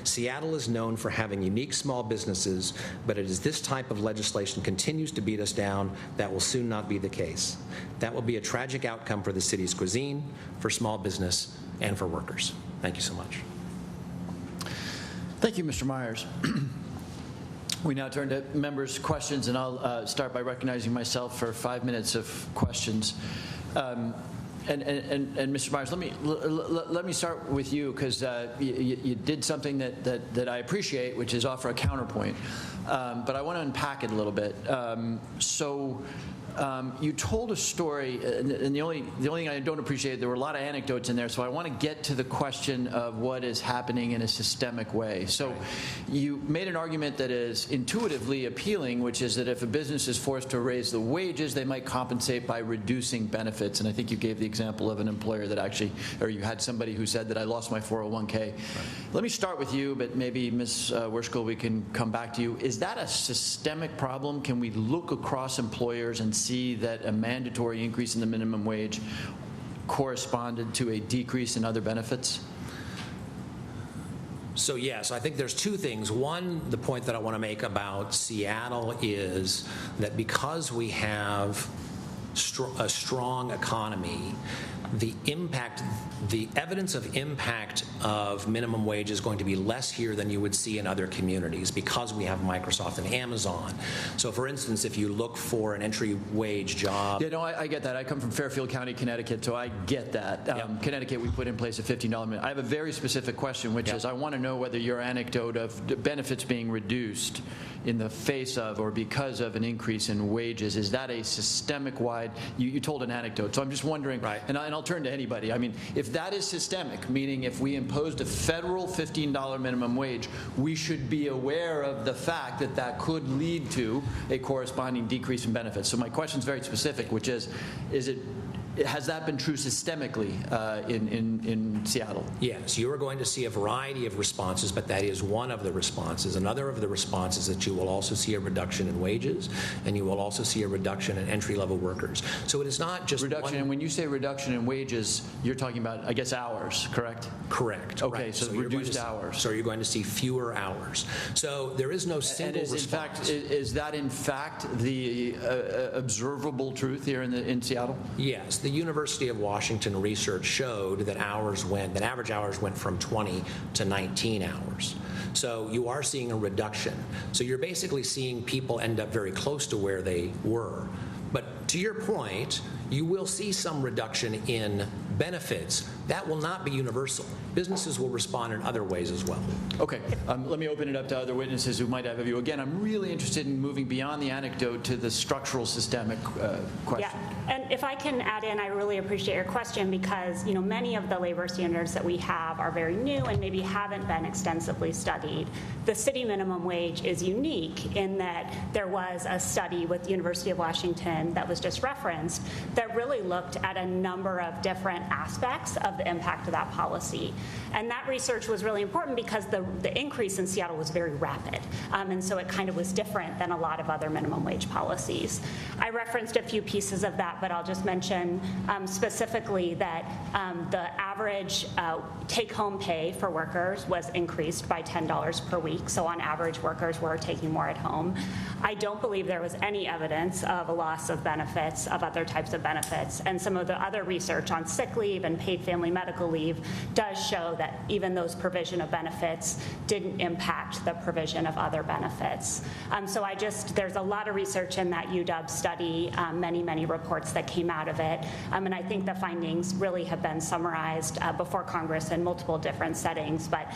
[SPEAKER 10] Seattle is known for having unique small businesses, but it is this type of legislation continues to beat us down that will soon not be the case. That will be a tragic outcome for the city's cuisine, for small business, and for workers." Thank you so much.
[SPEAKER 1] Thank you, Mr. Myers. We now turn to members' questions, and I'll start by recognizing myself for 5 minutes of questions. And Mr. Myers, let me start with you, because you did something that I appreciate, which is offer a counterpoint. But I want to unpack it a little bit. You told a story, and the only thing I don't appreciate, there were a lot of anecdotes in there, so I want to get to the question of what is happening in a systemic way. So you made an argument that is intuitively appealing, which is that if a business is forced to raise the wages, they might compensate by reducing benefits. And I think you gave the example of an employer that actually, or you had somebody who said that I lost my 401k. Right. Let me start with you, but maybe Ms. Wereskoll, we can come back to you. Is that a systemic problem? Can we look across employers and see that a mandatory increase in the minimum wage corresponded to a decrease in other benefits?
[SPEAKER 10] So yes, I think there's two things. One, the point that I want to make about Seattle is that because we have a strong economy, the evidence of impact of minimum wage is going to be less here than you would see in other communities because we have Microsoft and Amazon. So for instance, if you look for an entry wage job.
[SPEAKER 1] Yeah, no, I get that. I come from Fairfield County, Connecticut, so I get that. Connecticut, we put in place a $15 minimum. I have a very specific question, which is I want to know whether your anecdote of benefits being reduced in the face of or because of an increase in wages, is that a systemic wide? You told an anecdote, so I'm just wondering, right. and I'll turn to anybody. I mean, if that is systemic, meaning if we imposed a federal $15 minimum wage, we should be aware of the fact that that could lead to a corresponding decrease in benefits. So my question is very specific, which is has that been true systemically in Seattle?
[SPEAKER 10] Yes, you are going to see a variety of responses, but that is one of the responses. Another of the responses is that you will also see a reduction in wages, and you will also see a reduction in entry-level workers. So it is not just
[SPEAKER 1] reduction. And when you say reduction in wages, you're talking about, I guess, hours, correct?
[SPEAKER 10] Correct.
[SPEAKER 1] Okay,
[SPEAKER 10] right.
[SPEAKER 1] so reduced hours.
[SPEAKER 10] So you're going to see fewer hours. So there is no single response.
[SPEAKER 1] Is that in fact the observable truth here in Seattle?
[SPEAKER 10] Yes. the University of Washington research showed that average hours went from 20 to 19 hours. So you are seeing a reduction. So you're basically seeing people end up very close to where they were. But to your point, you will see some reduction in benefits. That will not be universal. Businesses will respond in other ways as well.
[SPEAKER 1] Okay, let me open it up to other witnesses who might have a view. Again, I'm really interested in moving beyond the anecdote to the structural systemic question.
[SPEAKER 8] Yeah, and if I can add in, I really appreciate your question because, you know, many of the labor standards that we have are very new and maybe haven't been extensively studied. The city minimum wage is unique in that there was a study with the University of Washington that was just referenced that really looked at a number of different aspects of the impact of that policy. And that research was really important because the increase in Seattle was very rapid. And so it kind of was different than a lot of other minimum wage policies. I referenced a few pieces of that, but I'll just mention specifically that the average take-home pay for workers was increased by $10 per week. So on average, workers were taking more at home. I don't believe there was any evidence of a loss of benefits, of other types of benefits. And some of the other research on sick leave and paid family medical leave does show that even those provision of benefits didn't impact the provision of other benefits. So there's a lot of research in that UW study, many reports that came out of it. And I think the findings really have been summarized before Congress in multiple different settings. But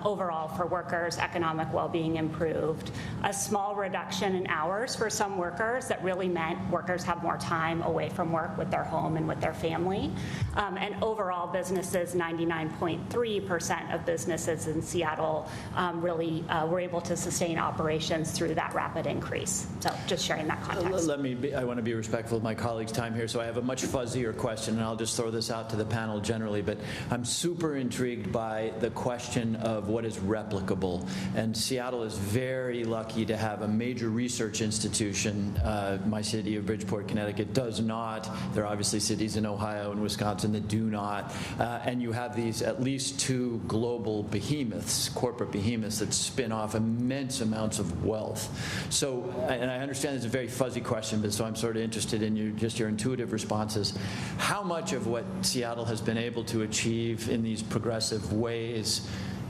[SPEAKER 8] overall, for workers, economic well-being improved. A small reduction in hours for some workers that really meant workers have more time away from work with their home and with their family. And overall, businesses, 99.3% of businesses in Seattle really were able to sustain operations through that rapid increase. So just sharing that context.
[SPEAKER 1] I want to be respectful of my colleagues' time here, so I have a much fuzzier question, and I'll just throw this out to the panel generally, but I'm super intrigued by the question of what is replicable. And Seattle is very lucky to have a major research institution. My city of Bridgeport, Connecticut does not. There are obviously cities in Ohio and Wisconsin that do not. And you have these at least two global behemoths, corporate behemoths, that spin off immense amounts of wealth. So, and I understand it's a very fuzzy question, but so I'm sort of interested in your intuitive responses. How much of what Seattle has been able to achieve in these progressive ways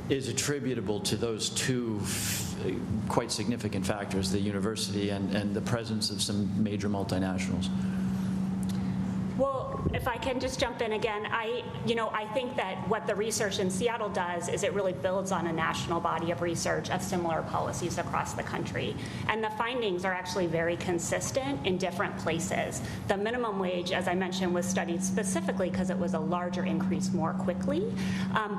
[SPEAKER 1] is attributable to those two quite significant factors, the university and the presence of some major multinationals?
[SPEAKER 8] Well, if I can just jump in again, I think that what the research in Seattle does is it really builds on a national body of research of similar policies across the country. And the findings are actually very consistent in different places. The minimum wage, as I mentioned, was studied specifically because it was a larger increase more quickly.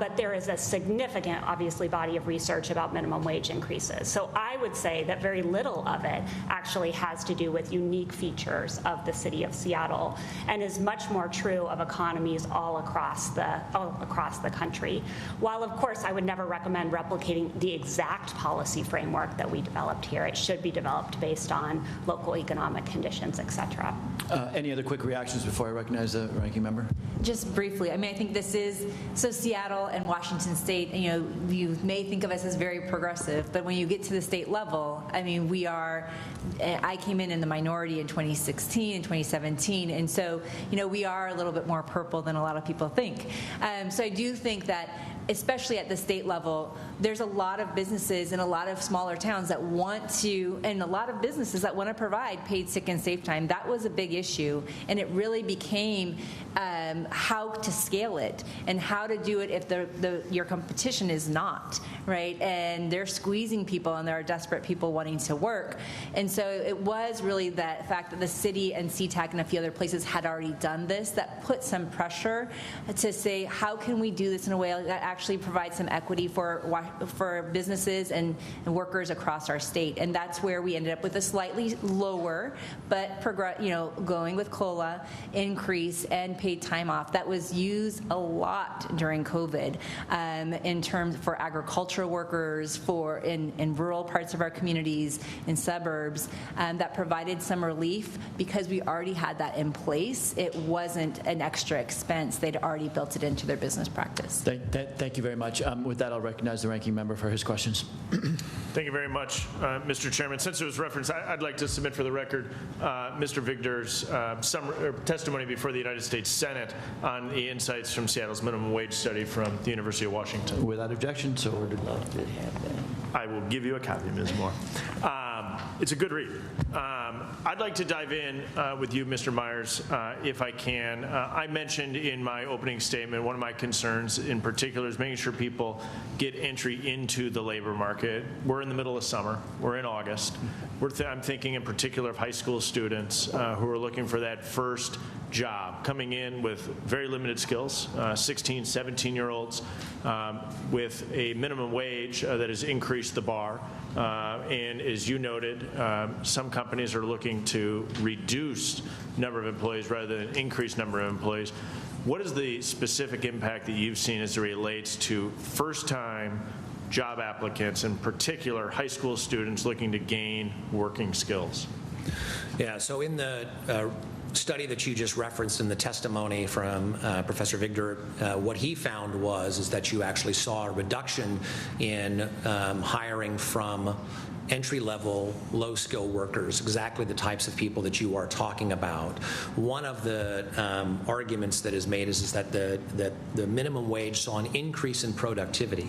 [SPEAKER 8] But there is a significant, obviously, body of research about minimum wage increases. So I would say that very little of it actually has to do with unique features of the city of Seattle, and is much more true of economies all across the country. While, of course, I would never recommend replicating the exact policy framework that we developed here. It should be developed based on local economic conditions, et cetera.
[SPEAKER 1] Any other quick reactions before I recognize the ranking member?
[SPEAKER 6] Just briefly, I mean, I think this is, so Seattle and Washington State, you may think of us as very progressive, but when you get to the state level, I mean, I came in the minority in 2016 and 2017, and so, we are a little bit more purple than a lot of people think. So I do think that, especially at the state level, there's a lot of businesses in a lot of smaller towns that want to, and a lot of businesses that want to provide paid sick and safe time. That was a big issue, and it really became how to scale it and how to do it if your competition is not, right? And they're squeezing people, and there are desperate people wanting to work. And so it was really that fact that the city and CTAC and a few other places had already done this that put some pressure to say, how can we do this in a way that actually provides some equity for businesses and workers across our state? And that's where we ended up with a slightly lower, but going with COLA increase and paid time off that was used a lot during COVID in terms for agricultural workers, in rural parts of our communities, in suburbs, that provided some relief because we already had that in place. It wasn't an extra expense. They'd already built it into their business practice.
[SPEAKER 1] Thank you very much. With that, I'll recognize the ranking member for his questions.
[SPEAKER 3] Thank you very much, Mr. Chairman. Since it was referenced, I'd like to submit for the record Mr. Vigder's testimony before the United States Senate on the insights from Seattle's minimum wage study from the University of Washington.
[SPEAKER 1] Without objection, so ordered.
[SPEAKER 3] I will give you a copy, Ms. Moore. It's a good read. I'd like to dive in with you, Mr. Myers, if I can. I mentioned in my opening statement one of my concerns in particular is making sure people get entry into the labor market. We're in the middle of summer. We're in August. I'm thinking in particular of high school students who are looking for that first job, coming in with very limited skills, 16, 17-year-olds with a minimum wage that has increased the bar. And as you noted, some companies are looking to reduce number of employees rather than increase number of employees. What is the specific impact that you've seen as it relates to first-time job applicants, in particular high school students looking to gain working skills?
[SPEAKER 10] Yeah, so in the study that you just referenced in the testimony from Professor Vigder, what he found is that you actually saw a reduction in hiring from entry-level, low-skill workers, exactly the types of people that you are talking about. One of the arguments that is made is that the minimum wage saw an increase in productivity.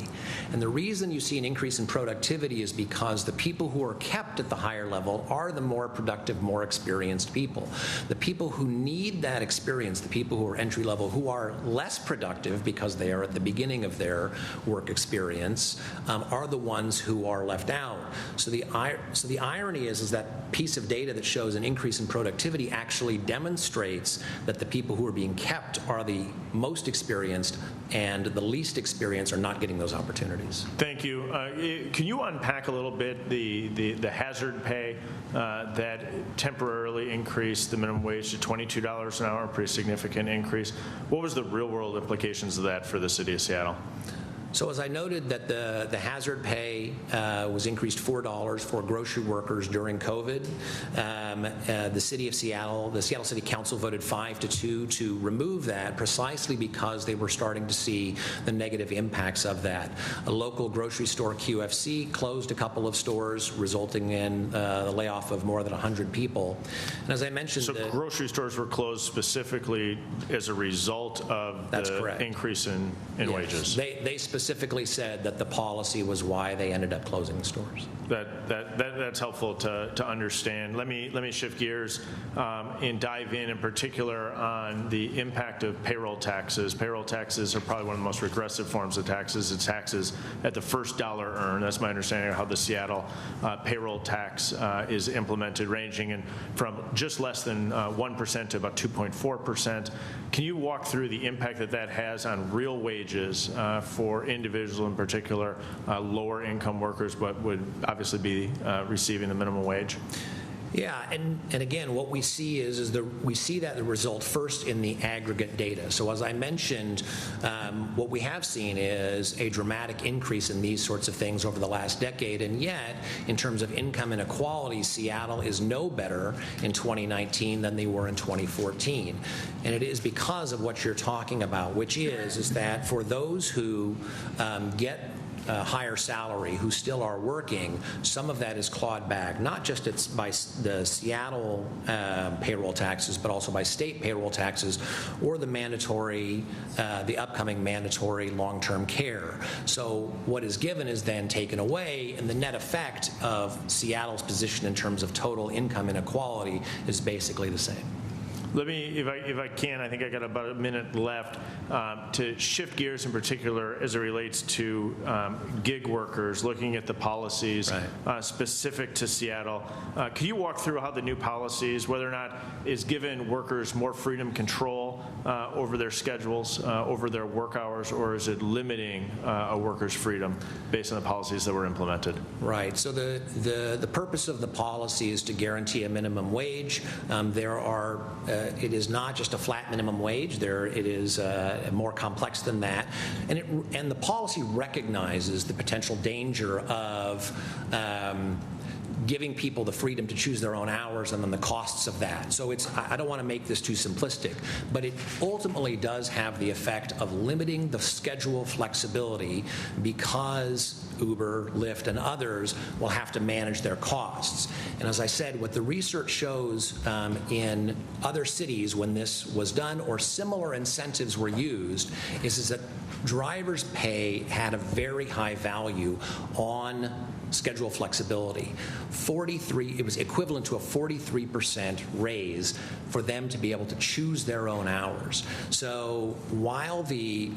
[SPEAKER 10] And the reason you see an increase in productivity is because the people who are kept at the higher level are the more productive, more experienced people. The people who need that experience, the people who are entry-level, who are less productive because they are at the beginning of their work experience, are the ones who are left out. So the irony is that piece of data that shows an increase in productivity actually demonstrates that the people who are being kept are the most experienced, and the least experienced are not getting those opportunities.
[SPEAKER 3] Thank you. Can you unpack a little bit the hazard pay that temporarily increased the minimum wage to $22 an hour, a pretty significant increase? What was the real-world implications of that for the city of Seattle?
[SPEAKER 10] So as I noted that the hazard pay was increased $4 for grocery workers during COVID. The city of Seattle, the Seattle City Council voted 5-2 to remove that precisely because they were starting to see the negative impacts of that. A local grocery store, QFC, closed a couple of stores, resulting in the layoff of more than 100 people. And as I mentioned,
[SPEAKER 3] so grocery stores were closed specifically as a result of the increase in wages.
[SPEAKER 10] They specifically said that the policy was why they ended up closing the stores.
[SPEAKER 3] That's helpful to understand. Let me shift gears and dive in particular on the impact of payroll taxes. Payroll taxes are probably one of the most regressive forms of taxes. It's taxes at the first dollar earned. That's my understanding of how the Seattle payroll tax is implemented, ranging from just less than 1% to about 2.4%. Can you walk through the impact that has on real wages for individuals, in particular lower income workers, but would obviously be receiving the minimum wage?
[SPEAKER 10] Yeah, and again, what we see is we see that the result first in the aggregate data. So as I mentioned, what we have seen is a dramatic increase in these sorts of things over the last decade, and yet, in terms of income inequality, Seattle is no better in 2019 than they were in 2014. And it is because of what you're talking about, which is that for those who get higher salary who still are working, some of that is clawed back, not just by the Seattle payroll taxes, but also by state payroll taxes or the upcoming mandatory long-term care. So what is given is then taken away, and the net effect of Seattle's position in terms of total income inequality is basically the same.
[SPEAKER 3] Let me, if I can, I think I got about a minute left to shift gears in particular as it relates to gig workers, looking at the policies specific to Seattle. Can you walk through how the new policies, whether or not is given workers more freedom control over their schedules, over their work hours, or is it limiting a worker's freedom based on the policies that were implemented?
[SPEAKER 10] Right. So the purpose of the policy is to guarantee a minimum wage. It is not just a flat minimum wage. It is more complex than that, and the policy recognizes the potential danger of giving people the freedom to choose their own hours and then the costs of that. So I don't want to make this too simplistic, but it ultimately does have the effect of limiting the schedule flexibility because Uber, Lyft, and others will have to manage their costs. And as I said, what the research shows in other cities when this was done or similar incentives were used is that drivers' pay had a very high value on schedule flexibility. It was equivalent to a 43% raise for them to be able to choose their own hours. So while the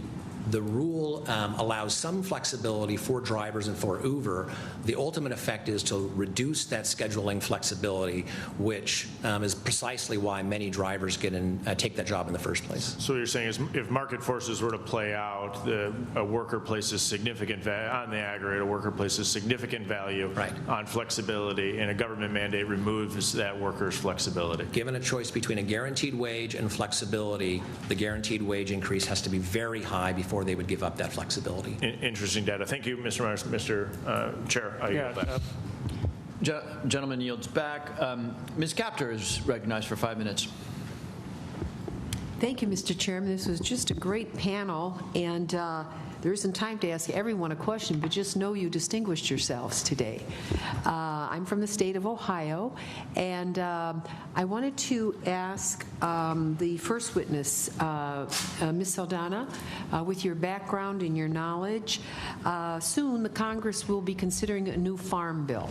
[SPEAKER 10] rule allows some flexibility for drivers and for Uber, the ultimate effect is to reduce that scheduling flexibility, which is precisely why many drivers take that job in the first place.
[SPEAKER 3] So what you're saying is if market forces were to play out, a worker places significant value on the aggregate, a worker places significant value on flexibility, and a government mandate removes that worker's flexibility.
[SPEAKER 10] Given a choice between a guaranteed wage and flexibility, the guaranteed wage increase has to be very high before they would give up that flexibility.
[SPEAKER 3] Interesting data. Thank you, Mr. Myers. Mr. Chair, I yield back.
[SPEAKER 1] Gentleman yields back. Ms. Capter is recognized for 5 minutes.
[SPEAKER 11] Thank you, Mr. Chairman. This was just a great panel, and there isn't time to ask everyone a question, but just know you distinguished yourselves today. I'm from the state of Ohio, and I wanted to ask the first witness, Ms. Saldana, with your background and your knowledge, soon the Congress will be considering a new farm bill.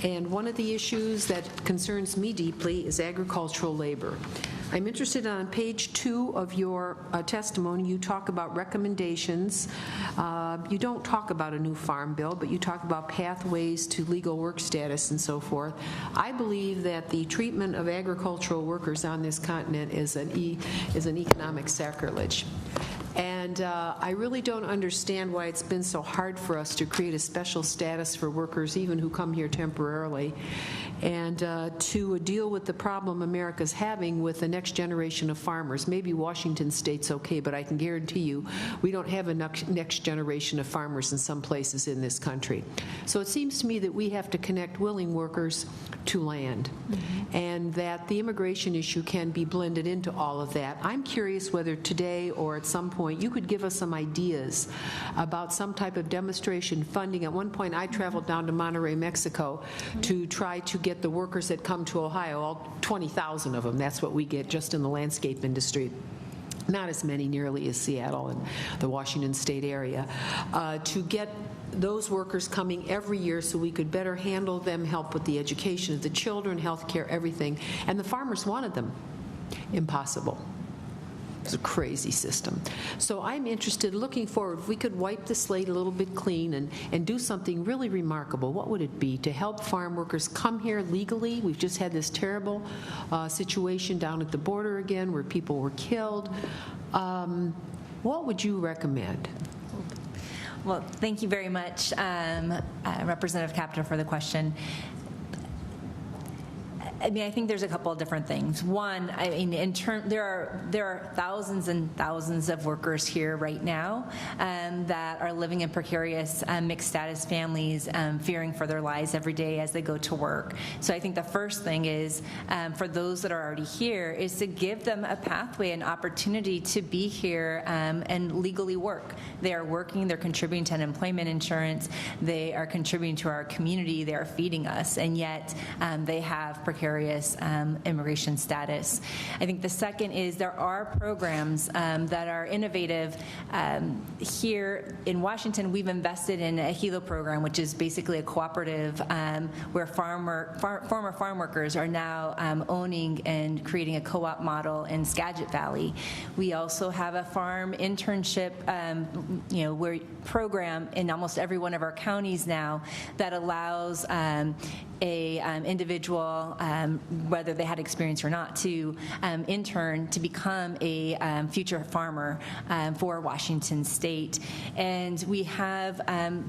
[SPEAKER 11] And one of the issues that concerns me deeply is agricultural labor. I'm interested on page 2 of your testimony. You talk about recommendations. You don't talk about a new farm bill, but you talk about pathways to legal work status and so forth. I believe that the treatment of agricultural workers on this continent is an economic sacrilege. And I really don't understand why it's been so hard for us to create a special status for workers, even who come here temporarily, and to deal with the problem America's having with the next generation of farmers. Maybe Washington State's okay, but I can guarantee you we don't have a next generation of farmers in some places in this country. So it seems to me that we have to connect willing workers to land, and that the immigration issue can be blended into all of that. I'm curious whether today or at some point you could give us some ideas about some type of demonstration funding. At one point I traveled down to Monterrey, Mexico to try to get the workers that come to Ohio, all 20,000 of them, that's what we get just in the landscape industry. Not as many nearly as Seattle and the Washington State area, to get those workers coming every year so we could better handle them, help with the education of the children, health care, everything. And the farmers wanted them. Impossible. It's a crazy system. So I'm interested, looking forward, if we could wipe the slate a little bit clean and do something really remarkable, what would it be to help farm workers come here legally? We've just had this terrible situation down at the border again where people were killed. What would you recommend?
[SPEAKER 6] Well, thank you very much, Representative Capter, for the question. I mean, I think there's a couple of different things. One, I mean, there are thousands and thousands of workers here right now that are living in precarious mixed status families, fearing for their lives every day as they go to work. So I think the first thing is, for those that are already here, is to give them a pathway, an opportunity to be here and legally work. They are working, they're contributing to unemployment insurance, they are contributing to our community, they are feeding us, and yet they have precarious immigration status. I think the second is there are programs that are innovative. Here in Washington, we've invested in a HELO program, which is basically a cooperative where former farm workers are now owning and creating a co-op model in Skagit Valley. We also have a farm internship program in almost every one of our counties now that allows a individual, whether they had experience or not, to intern to become a future farmer for Washington State. And we have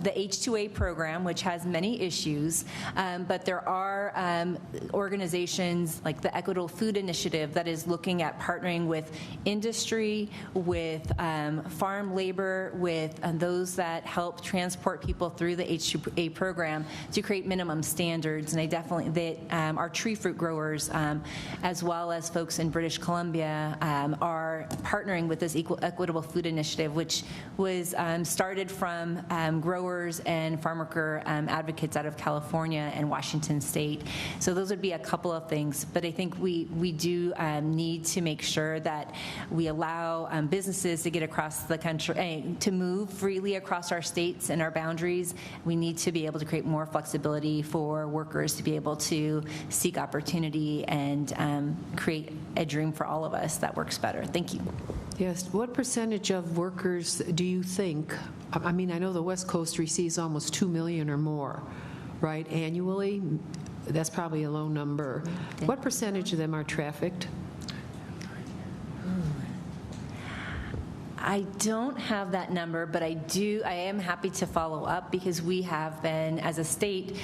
[SPEAKER 6] the H-2A program, which has many issues, but there are organizations like the Equitable Food Initiative that is looking at partnering with industry, with farm labor, with those that help transport people through the H-2A program to create minimum standards. And our tree fruit growers, as well as folks in British Columbia, are partnering with this Equitable Food Initiative, which was started from growers and farm worker advocates out of California and Washington State. So those would be a couple of things. But I think we do need to make sure that we allow businesses to get across the country, to move freely across our states and our boundaries. We need to be able to create more flexibility for workers to be able to seek opportunity and create a dream for all of us that works better. Thank you.
[SPEAKER 11] Yes. What percentage of workers do you think, I mean, I know the West Coast receives almost 2 million or more, right, annually? That's probably a low number. What percentage of them are trafficked?
[SPEAKER 6] I don't have that number, but I am happy to follow up, because we have been, as a state,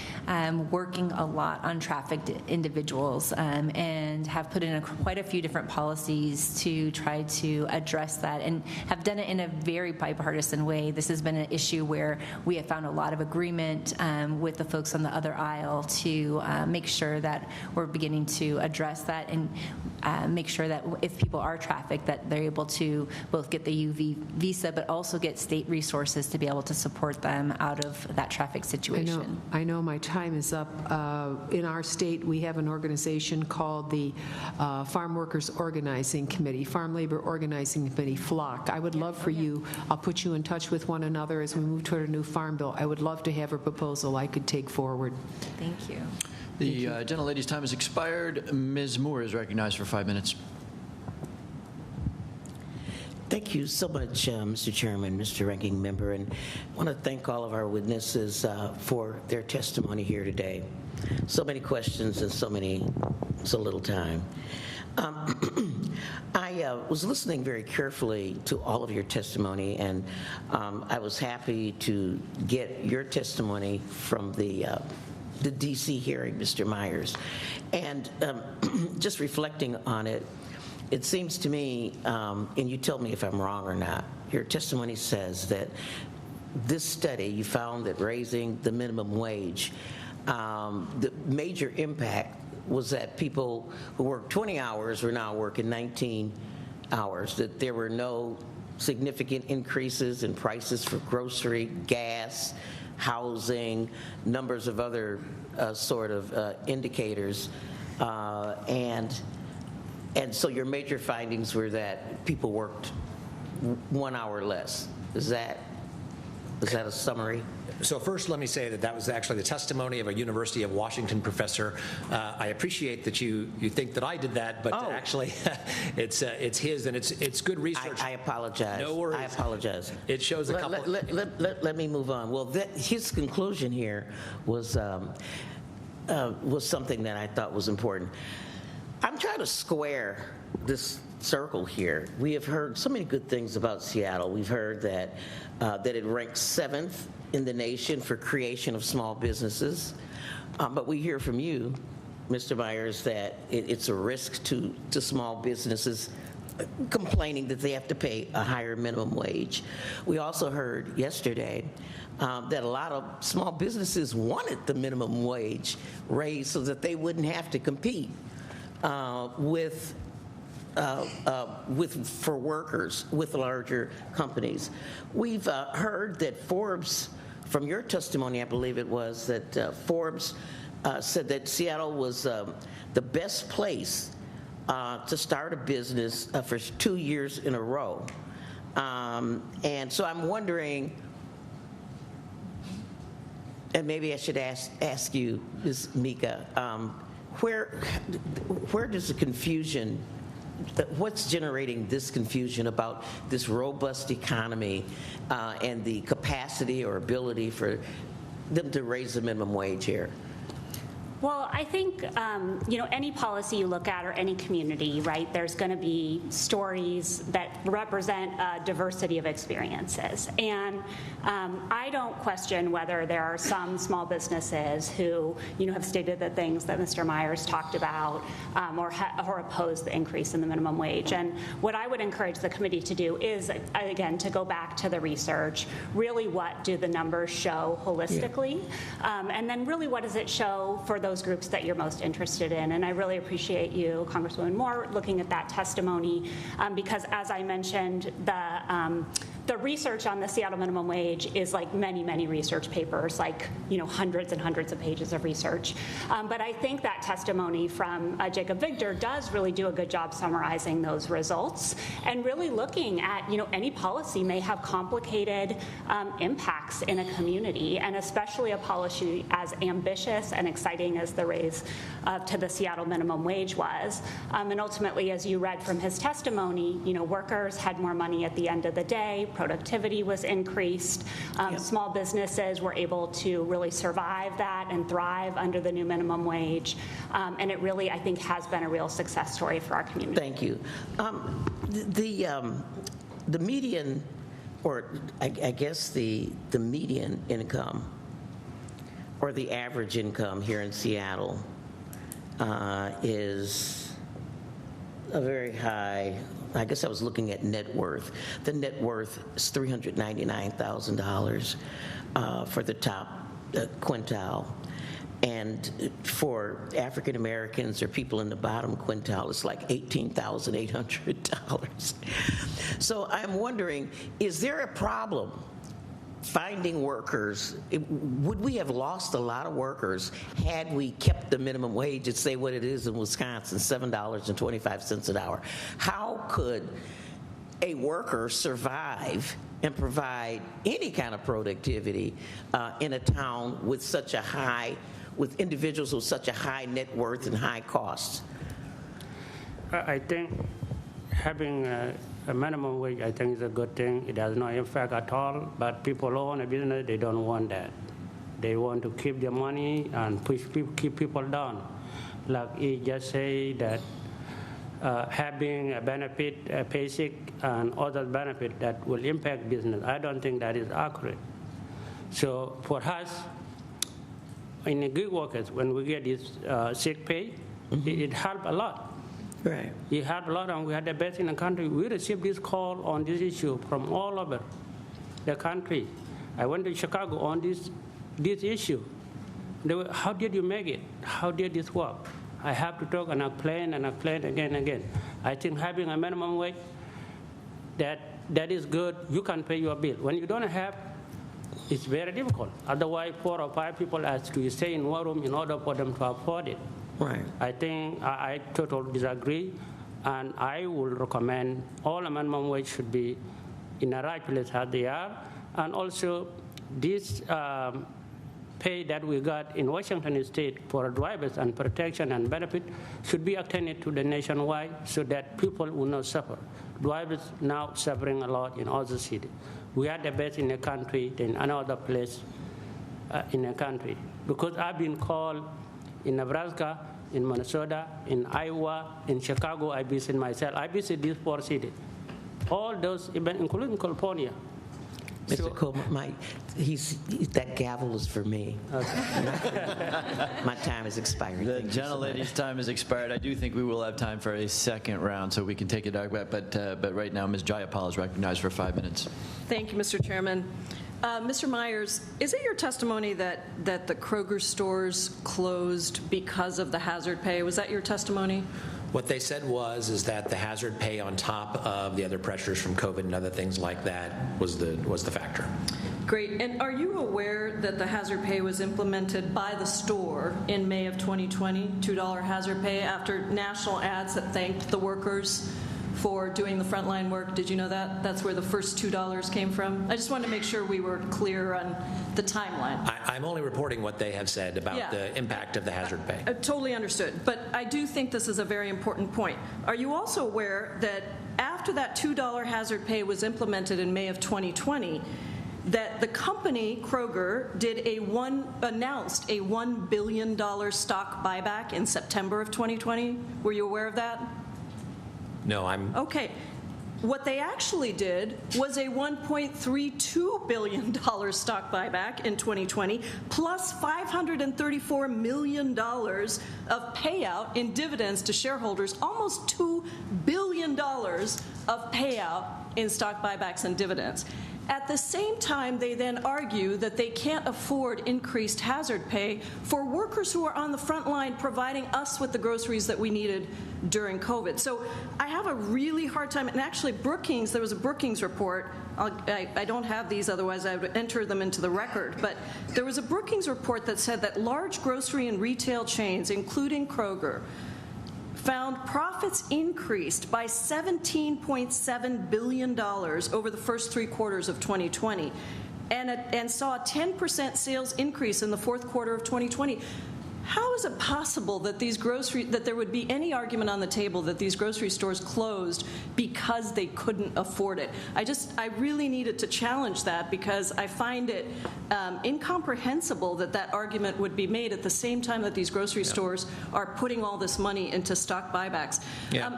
[SPEAKER 6] working a lot on trafficked individuals and have put in quite a few different policies to try to address that, and have done it in a very bipartisan way. This has been an issue where we have found a lot of agreement with the folks on the other aisle to make sure that we're beginning to address that and make sure that if people are trafficked, that they're able to both get the UV visa, but also get state resources to be able to support them out of that traffic situation.
[SPEAKER 11] I know my time is up. In our state, we have an organization called the Farm Workers Organizing Committee, Farm Labor Organizing Committee, FLOC. I would love for you, I'll put you in touch with one another as we move toward a new farm bill. I would love to have a proposal I could take forward.
[SPEAKER 6] Thank you.
[SPEAKER 1] The gentlelady's time has expired. Ms. Moore is recognized for 5 minutes.
[SPEAKER 12] Thank you so much, Mr. Chairman, Mr. Ranking Member, and I want to thank all of our witnesses for their testimony here today. So many questions and so little time. I was listening very carefully to all of your testimony, and I was happy to get your testimony from the D.C. hearing, Mr. Myers. And just reflecting on it, it seems to me, and you tell me if I'm wrong or not, your testimony says that this study, you found that raising the minimum wage, the major impact was that people who work 20 hours were now working 19 hours, that there were no significant increases in prices for grocery, gas, housing, numbers of other sort of indicators, and so your major findings were that people worked 1 hour less. Is that a summary?
[SPEAKER 10] So first, let me say that was actually the testimony of a University of Washington professor. I appreciate that you think that I did that, but actually, it's his, and it's good research.
[SPEAKER 12] I apologize.
[SPEAKER 10] No worries.
[SPEAKER 12] I apologize.
[SPEAKER 10] It shows a couple.
[SPEAKER 12] Let me move on. Well, his conclusion here was something that I thought was important. I'm trying to square this circle here. We have heard so many good things about Seattle. We've heard that it ranks 7th in the nation for creation of small businesses. But we hear from you, Mr. Myers, that it's a risk to small businesses complaining that they have to pay a higher minimum wage. We also heard yesterday that a lot of small businesses wanted the minimum wage raised so that they wouldn't have to compete for workers with larger companies. We've heard that Forbes, from your testimony, I believe it was, that Forbes said that Seattle was the best place to start a business for 2 years in a row. And so I'm wondering, and maybe I should ask you, Ms. Mika, where does the confusion, what's generating this confusion about this robust economy and the capacity or ability for them to raise the minimum wage here?
[SPEAKER 8] Well, I think, any policy you look at or any community, right, there's going to be stories that represent a diversity of experiences. And I don't question whether there are some small businesses who, have stated the things that Mr. Myers talked about or oppose the increase in the minimum wage. And what I would encourage the committee to do is, again, to go back to the research, really what do the numbers show holistically, and then really what does it show for those groups that you're most interested in. And I really appreciate you, Congresswoman Moore, looking at that testimony, because as I mentioned, the research on the Seattle minimum wage is like many, many research papers, like hundreds and hundreds of pages of research. But I think that testimony from Jacob Victor does really do a good job summarizing those results and really looking at any policy may have complicated impacts in a community, and especially a policy as ambitious and exciting as the raise to the Seattle minimum wage was. And ultimately, as you read from his testimony, workers had more money at the end of the day. Productivity was increased. Small businesses were able to really survive that and thrive under the new minimum wage. And it really, I think, has been a real success story for our community.
[SPEAKER 12] Thank you. The median, or I guess the median income, or the average income here in Seattle is a very high. I guess I was looking at net worth. The net worth is $399,000 for the top quintile. And for African Americans or people in the bottom quintile, it's like $18,800. So I'm wondering, is there a problem finding workers? Would we have lost a lot of workers had we kept the minimum wage at, say, what it is in Wisconsin, $7.25 an hour? How could a worker survive and provide any kind of productivity in a town with such a high, with individuals with such a high net worth and high costs?
[SPEAKER 7] I think having a minimum wage, I think, is a good thing. It has no effect at all, but people who own a business, they don't want that. They want to keep their money and keep people down. Like he just say that having a benefit, a basic, and other benefit that will impact business. I don't think that is accurate. So for us, in the gig workers, when we get this sick pay, it helped a lot.
[SPEAKER 12] Right.
[SPEAKER 7] It helped a lot, and we had the best in the country. We received this call on this issue from all over the country. I went to Chicago on this issue. They were, how did you make it? How did this work? I have to talk and explain again and again. I think having a minimum wage, that is good. You can pay your bill. When you don't have, it's very difficult. Otherwise, 4 or 5 people have to stay in one room in order for them to afford it.
[SPEAKER 12] Right.
[SPEAKER 7] I think I totally disagree, and I will recommend all the minimum wage should be in the right place as they are, and also this pay that we got in Washington State for drivers and protection and benefit should be extended to the nationwide so that people will not suffer. Drivers now suffering a lot in other cities. We are the best in the country than another place in the country, because I've been called in Nebraska, in Minnesota, in Iowa, in Chicago. I visit myself. I visit these 4 cities. All those, even including California.
[SPEAKER 12] Mr. Coleman, that gavel is for me.
[SPEAKER 7] Okay.
[SPEAKER 12] My time has expired.
[SPEAKER 1] The gentlelady's time has expired. I do think we will have time for a second round, so we can take it out. But right now, Ms. Jayapal is recognized for 5 minutes.
[SPEAKER 2] Thank you, Mr. Chairman. Mr. Myers, is it your testimony that the Kroger stores closed because of the hazard pay? Was that your testimony?
[SPEAKER 10] What they said is that the hazard pay on top of the other pressures from COVID and other things like that was the factor.
[SPEAKER 2] Great. And are you aware that the hazard pay was implemented by the store in May of 2020, $2 hazard pay, after national ads that thanked the workers for doing the frontline work? Did you know that? That's where the first $2 came from. I just wanted to make sure we were clear on the timeline.
[SPEAKER 10] I'm only reporting what they have said about the impact of the hazard pay.
[SPEAKER 2] Totally understood. But I do think this is a very important point. Are you also aware that after that $2 hazard pay was implemented in May of 2020, that the company, Kroger, announced a $1 billion stock buyback in September of 2020. Were you aware of that?
[SPEAKER 10] No, I'm...
[SPEAKER 2] Okay. What they actually did was a $1.32 billion stock buyback in 2020, plus $534 million of payout in dividends to shareholders, almost $2 billion of payout in stock buybacks and dividends. At the same time, they then argue that they can't afford increased hazard pay for workers who are on the front line providing us with the groceries that we needed during COVID. So I have a really hard time, and actually Brookings, there was a Brookings report, I don't have these, otherwise I would enter them into the record, but there was a Brookings report that said that large grocery and retail chains, including Kroger, found profits increased by $17.7 billion over the first 3 quarters of 2020 and saw a 10% sales increase in the fourth quarter of 2020. How is it possible that that there would be any argument on the table that these grocery stores closed because they couldn't afford it? I really needed to challenge that because I find it incomprehensible that argument would be made at the same time that these grocery stores are putting all this money into stock buybacks.
[SPEAKER 10] Yeah,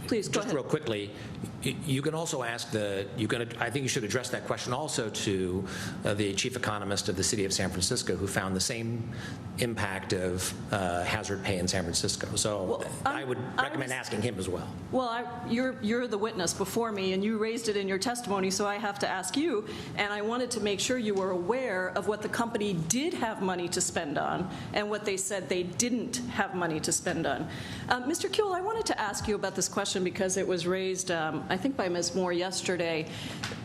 [SPEAKER 2] please go ahead.
[SPEAKER 10] Just real quickly, you can also ask I think you should address that question also to the chief economist of the city of San Francisco, who found the same impact of hazard pay in San Francisco. So I would recommend asking him as well.
[SPEAKER 2] Well, you're the witness before me, and you raised it in your testimony, so I have to ask you, and I wanted to make sure you were aware of what the company did have money to spend on and what they said they didn't have money to spend on. Mr. Kuehl, I wanted to ask you about this question because it was raised I think by Ms. Moore yesterday,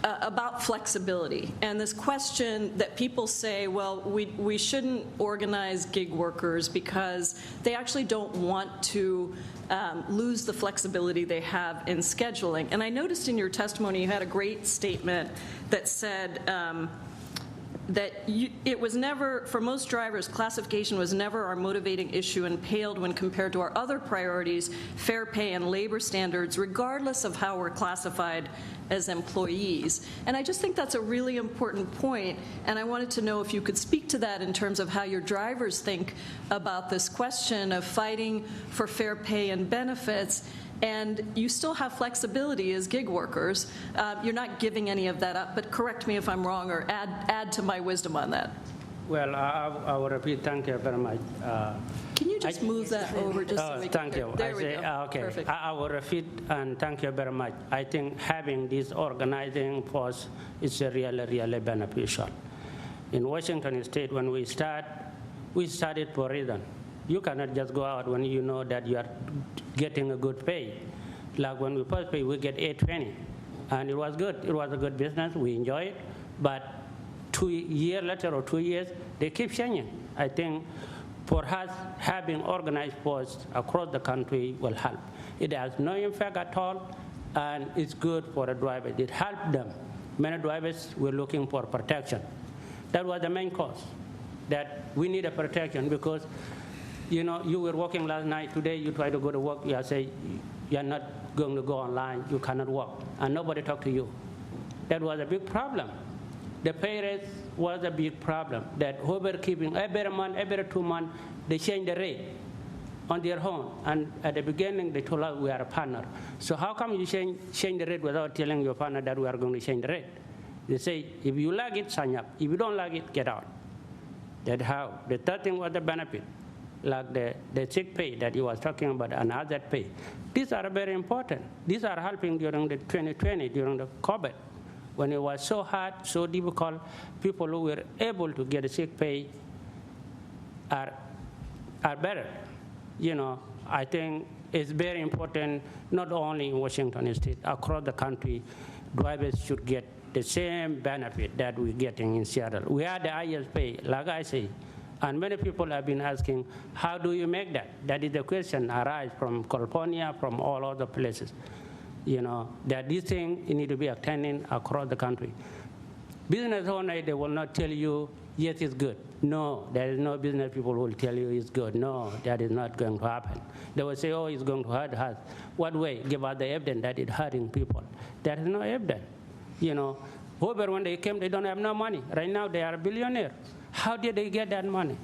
[SPEAKER 2] about flexibility. And this question that people say, well, we shouldn't organize gig workers because they actually don't want to lose the flexibility they have in scheduling. And I noticed in your testimony you had a great statement that said that it was never, for most drivers, classification was never our motivating issue and paled when compared to our other priorities, fair pay and labor standards, regardless of how we're classified as employees. And I just think that's a really important point, and I wanted to know if you could speak to that in terms of how your drivers think about this question of fighting for fair pay and benefits. And you still have flexibility as gig workers. You're not giving any of that up, but correct me if I'm wrong or add to my wisdom on that.
[SPEAKER 7] Well, I will repeat, thank you very much.
[SPEAKER 2] Can you just move that over just so we can
[SPEAKER 7] thank you.
[SPEAKER 2] There we go.
[SPEAKER 7] Okay.
[SPEAKER 2] Perfect.
[SPEAKER 7] I will repeat and thank you very much. I think having this organizing force is really beneficial. In Washington State, when we started for a reason. You cannot just go out when you know that you are getting a good pay. Like when we first pay, we get $8.20, and it was good. It was a good business. We enjoy it. But 2 years later or 2 years, they keep changing. I think for us, having organized force across the country will help. It has no impact at all, and it's good for the drivers. It helped them. Many drivers were looking for protection. That was the main cause, that we need a protection because you were working last night. Today, you try to go to work. You say you're not going to go online. You cannot work, and nobody talk to you. That was a big problem. The pay rate was a big problem. That whoever keeping every month, every 2 months, they change the rate on their own. And at the beginning, they told us we are a partner. So how come you change the rate without telling your partner that we are going to change the rate? They say, if you like it, sign up. If you don't like it, get out. That's how. The third thing was the benefit, like the sick pay that you was talking about and other pay. These are very important. These are helping during the 2020, during the COVID, when it was so hard, so difficult. People who were able to get a sick pay are better. I think it's very important, not only in Washington State, across the country, drivers should get the same benefit that we're getting in Seattle. We are the highest pay, like I say. And many people have been asking, how do you make that? That is the question arise from California, from all other places. That these things need to be attending across the country. Business owners, they will not tell you, yes, it's good. No, there is no business people who will tell you it's good. No, that is not going to happen. They will say, oh, it's going to hurt us. What way? Give us the evidence that it's hurting people. There is no evidence. Uber, when they came, they don't have no money. Right now, they are a billionaire. How did they get that money?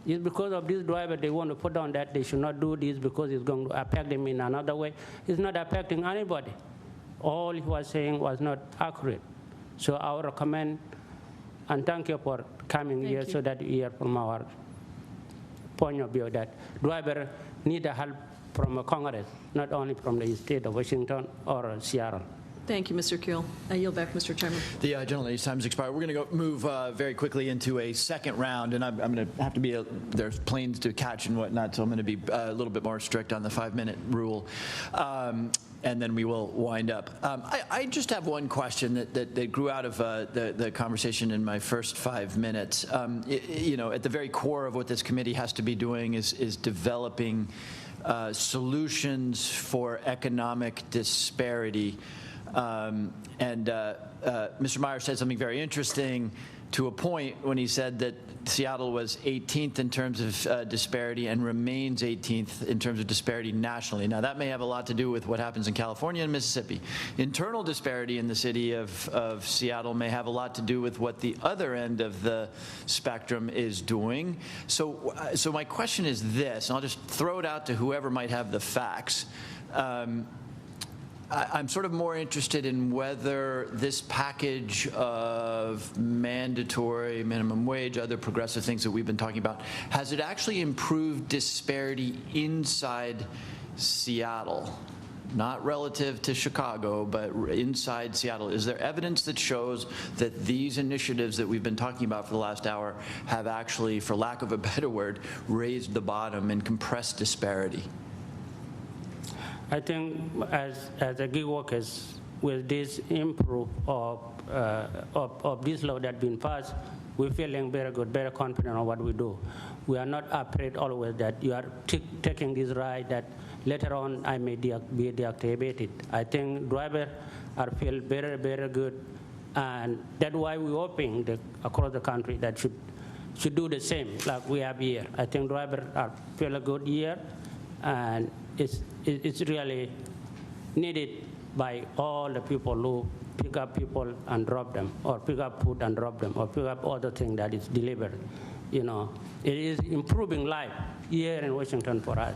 [SPEAKER 7] It's because of this driver they want to put on that they should not do this because it's going to affect them in another way. It's not affecting anybody. All he was saying was not accurate. So I would recommend, and thank you for coming here so that you hear from our point of view that driver need help from Congress, not only from the state of Washington or Seattle.
[SPEAKER 2] Thank you, Mr. Kuehl. I yield back, Mr. Chairman.
[SPEAKER 1] The gentleman's time has expired. We're going to move very quickly into a second round, and I'm going to have to be, there's planes to catch and whatnot, so I'm going to be a little bit more strict on the 5-minute rule. And then we will wind up. I just have one question that grew out of the conversation in my first 5 minutes. You know, at the very core of what this committee has to be doing is developing solutions for economic disparity. Mr. Myers said something very interesting to a point when he said that Seattle was 18th in terms of disparity and remains 18th in terms of disparity nationally. Now, that may have a lot to do with what happens in California and Mississippi. Internal disparity in the city of Seattle may have a lot to do with what the other end of the spectrum is doing. So my question is this, and I'll just throw it out to whoever might have the facts. I'm sort of more interested in whether this package of mandatory minimum wage, other progressive things that we've been talking about, has it actually improved disparity inside Seattle? Not relative to Chicago, but inside Seattle. Is there evidence that shows that these initiatives that we've been talking about for the last hour have actually, for lack of a better word, raised the bottom and compressed disparity?
[SPEAKER 7] I think as a gig workers, with this improve of this law that been passed, we're feeling very good, very confident on what we do. We are not afraid always that you are taking this right that later on I may be deactivated. I think drivers are feel very, very good, and that's why we're hoping across the country that should do the same like we have here. I think drivers are feel good here, and it's really needed by all the people who pick up people and drop them, or pick up food and drop them, or pick up other things that is delivered. You know, it is improving life here in Washington for us.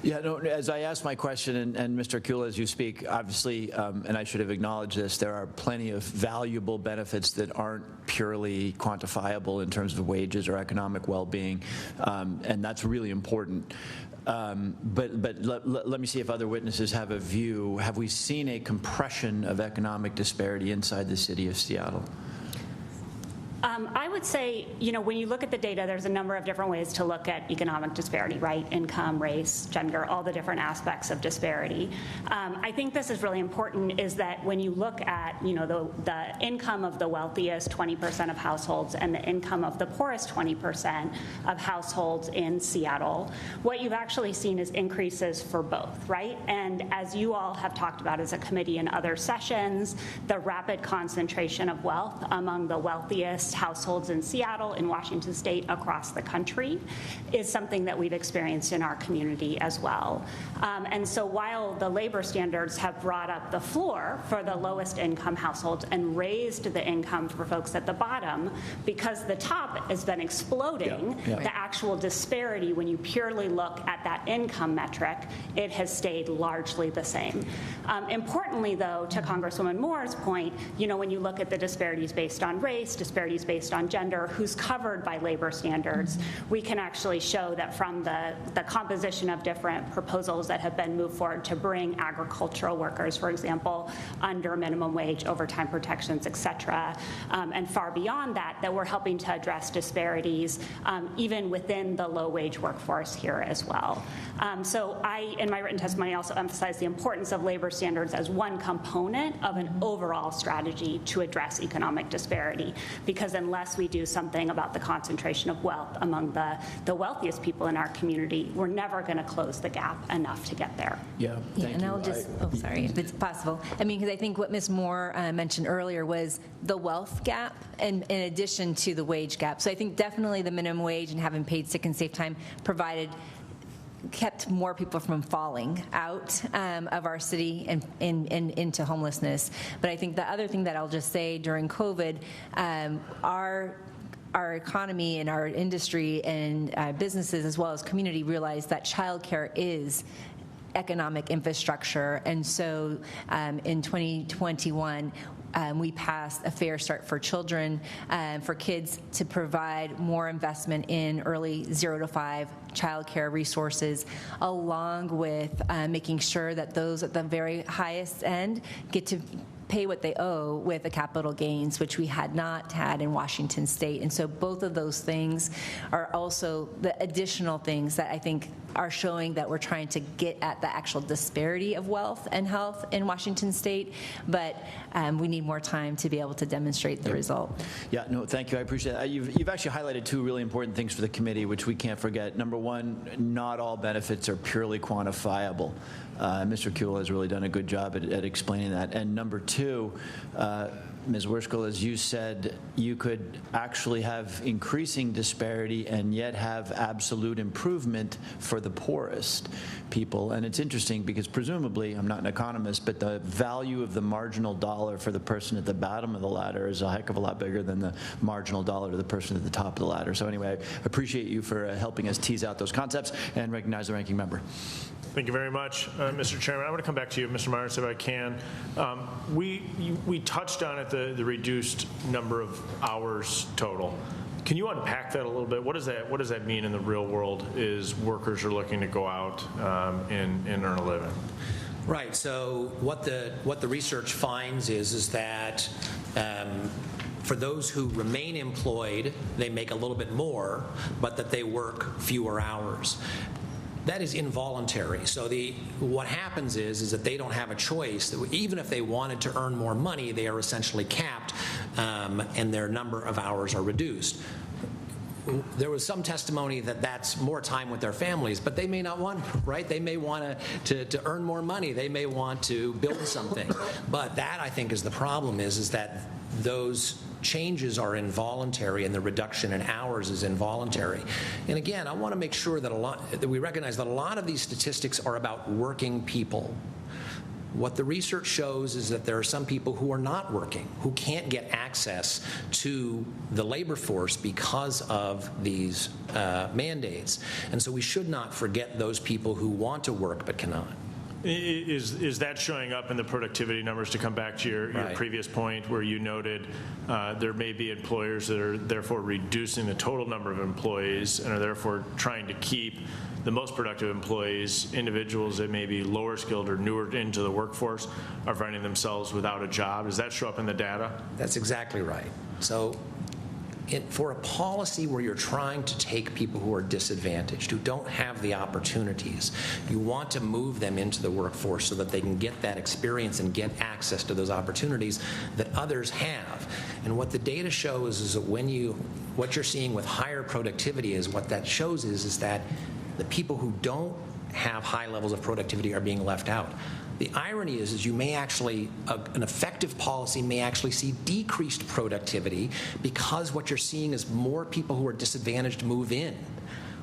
[SPEAKER 1] Yeah, no, as I ask my question, and Mr. Kuehl, as you speak, obviously, and I should have acknowledged this, there are plenty of valuable benefits that aren't purely quantifiable in terms of wages or economic well-being, and that's really important. But let me see if other witnesses have a view. Have we seen a compression of economic disparity inside the city of Seattle?
[SPEAKER 8] I would say, you know, when you look at the data, there's a number of different ways to look at economic disparity, right? Income, race, gender, all the different aspects of disparity. I think this is really important is that when you look at, you know, the income of the wealthiest 20% of households and the income of the poorest 20% of households in Seattle, what you've actually seen is increases for both, right? And as you all have talked about as a committee in other sessions, the rapid concentration of wealth among the wealthiest households in Seattle, in Washington state, across the country, is something that we've experienced in our community as well. And so while the labor standards have brought up the floor for the lowest income households and raised the income for folks at the bottom, because the top has been exploding, the actual disparity, when you purely look at that income metric, it has stayed largely the same. Importantly, though, to Congresswoman Moore's point, you know, when you look at the disparities based on race, disparities based on gender, who's covered by labor standards, we can actually show that from the composition of different proposals that have been moved forward to bring agricultural workers, for example, under minimum wage, overtime protections, et cetera, and far beyond that, that we're helping to address disparities even within the low-wage workforce here as well. So I, in my written testimony, also emphasize the importance of labor standards as one component of an overall strategy to address economic disparity, because unless we do something about the concentration of wealth among the wealthiest people in our community, we're never going to close the gap enough to get there.
[SPEAKER 1] Yeah, thank
[SPEAKER 6] and
[SPEAKER 1] you.
[SPEAKER 6] I'll just, sorry, if it's possible. I mean, because I think what Ms. Moore mentioned earlier was the wealth gap in addition to the wage gap. So I think definitely the minimum wage and having paid sick and safe time provided kept more people from falling out of our city and into homelessness. But I think the other thing that I'll just say during COVID, our economy and our industry and businesses as well as community realized that childcare is economic infrastructure. And so in 2021, we passed a Fair Start for Children for kids to provide more investment in early 0 to 5 childcare resources, along with making sure that those at the very highest end get to pay what they owe with the capital gains, which we had not had in Washington State. And so both of those things are also the additional things that I think are showing that we're trying to get at the actual disparity of wealth and health in Washington State, but we need more time to be able to demonstrate the result.
[SPEAKER 1] Yeah, no, thank you. I appreciate that. You've actually highlighted two really important things for the committee, which we can't forget. Number one, not all benefits are purely quantifiable. Mr. Kuehl has really done a good job at explaining that. And number two, Ms. Wereskoll, as you said, you could actually have increasing disparity and yet have absolute improvement for the poorest people. And it's interesting because presumably, I'm not an economist, but the value of the marginal dollar for the person at the bottom of the ladder is a heck of a lot bigger than the marginal dollar to the person at the top of the ladder. So anyway, I appreciate you for helping us tease out those concepts and recognize the ranking member.
[SPEAKER 3] Thank you very much, Mr. Chairman. I want to come back to you, Mr. Myers, if I can. We touched on it, the reduced number of hours total. Can you unpack that a little bit? What does that mean in the real world? Is workers are looking to go out and earn a living?
[SPEAKER 10] Right. So what the research finds is that for those who remain employed, they make a little bit more, but that they work fewer hours. That is involuntary. So what happens is that they don't have a choice. Even if they wanted to earn more money, they are essentially capped, and their number of hours are reduced. There was some testimony that that's more time with their families, but they may not want, right? They may want to earn more money. They may want to build something. But that, I think, is the problem is that those changes are involuntary and the reduction in hours is involuntary. And again, I want to make sure that we recognize that a lot of these statistics are about working people. What the research shows is that there are some people who are not working, who can't get access to the labor force because of these mandates. And so we should not forget those people who want to work but cannot.
[SPEAKER 3] Is that showing up in the productivity numbers, to come back to your
[SPEAKER 10] Right.
[SPEAKER 3] previous point where you noted there may be employers that are therefore reducing the total number of employees and are therefore trying to keep the most productive employees, individuals that may be lower skilled or newer into the workforce, are finding themselves without a job? Does that show up in the data?
[SPEAKER 10] That's exactly right. So for a policy where you're trying to take people who are disadvantaged, who don't have the opportunities, you want to move them into the workforce so that they can get that experience and get access to those opportunities that others have. And what the data shows is that what you're seeing with higher productivity is what that shows is that the people who don't have high levels of productivity are being left out. The irony is you may actually, an effective policy may actually see decreased productivity because what you're seeing is more people who are disadvantaged move in.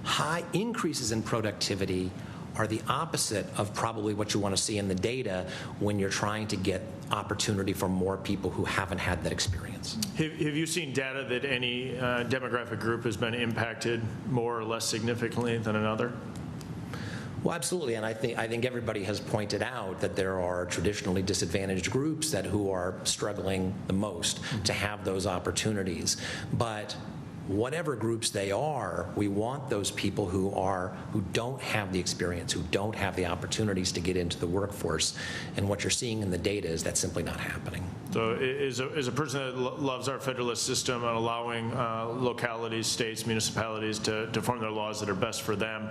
[SPEAKER 10] High increases in productivity are the opposite of probably what you want to see in the data when you're trying to get opportunity for more people who haven't had that experience.
[SPEAKER 3] Have you seen data that any demographic group has been impacted more or less significantly than another?
[SPEAKER 10] Well, absolutely, and I think everybody has pointed out that there are traditionally disadvantaged groups who are struggling the most to have those opportunities. But whatever groups they are, we want those people who don't have the experience, who don't have the opportunities to get into the workforce. And what you're seeing in the data is that's simply not happening.
[SPEAKER 3] So as a person that loves our federalist system and allowing localities, states, municipalities to form their laws that are best for them,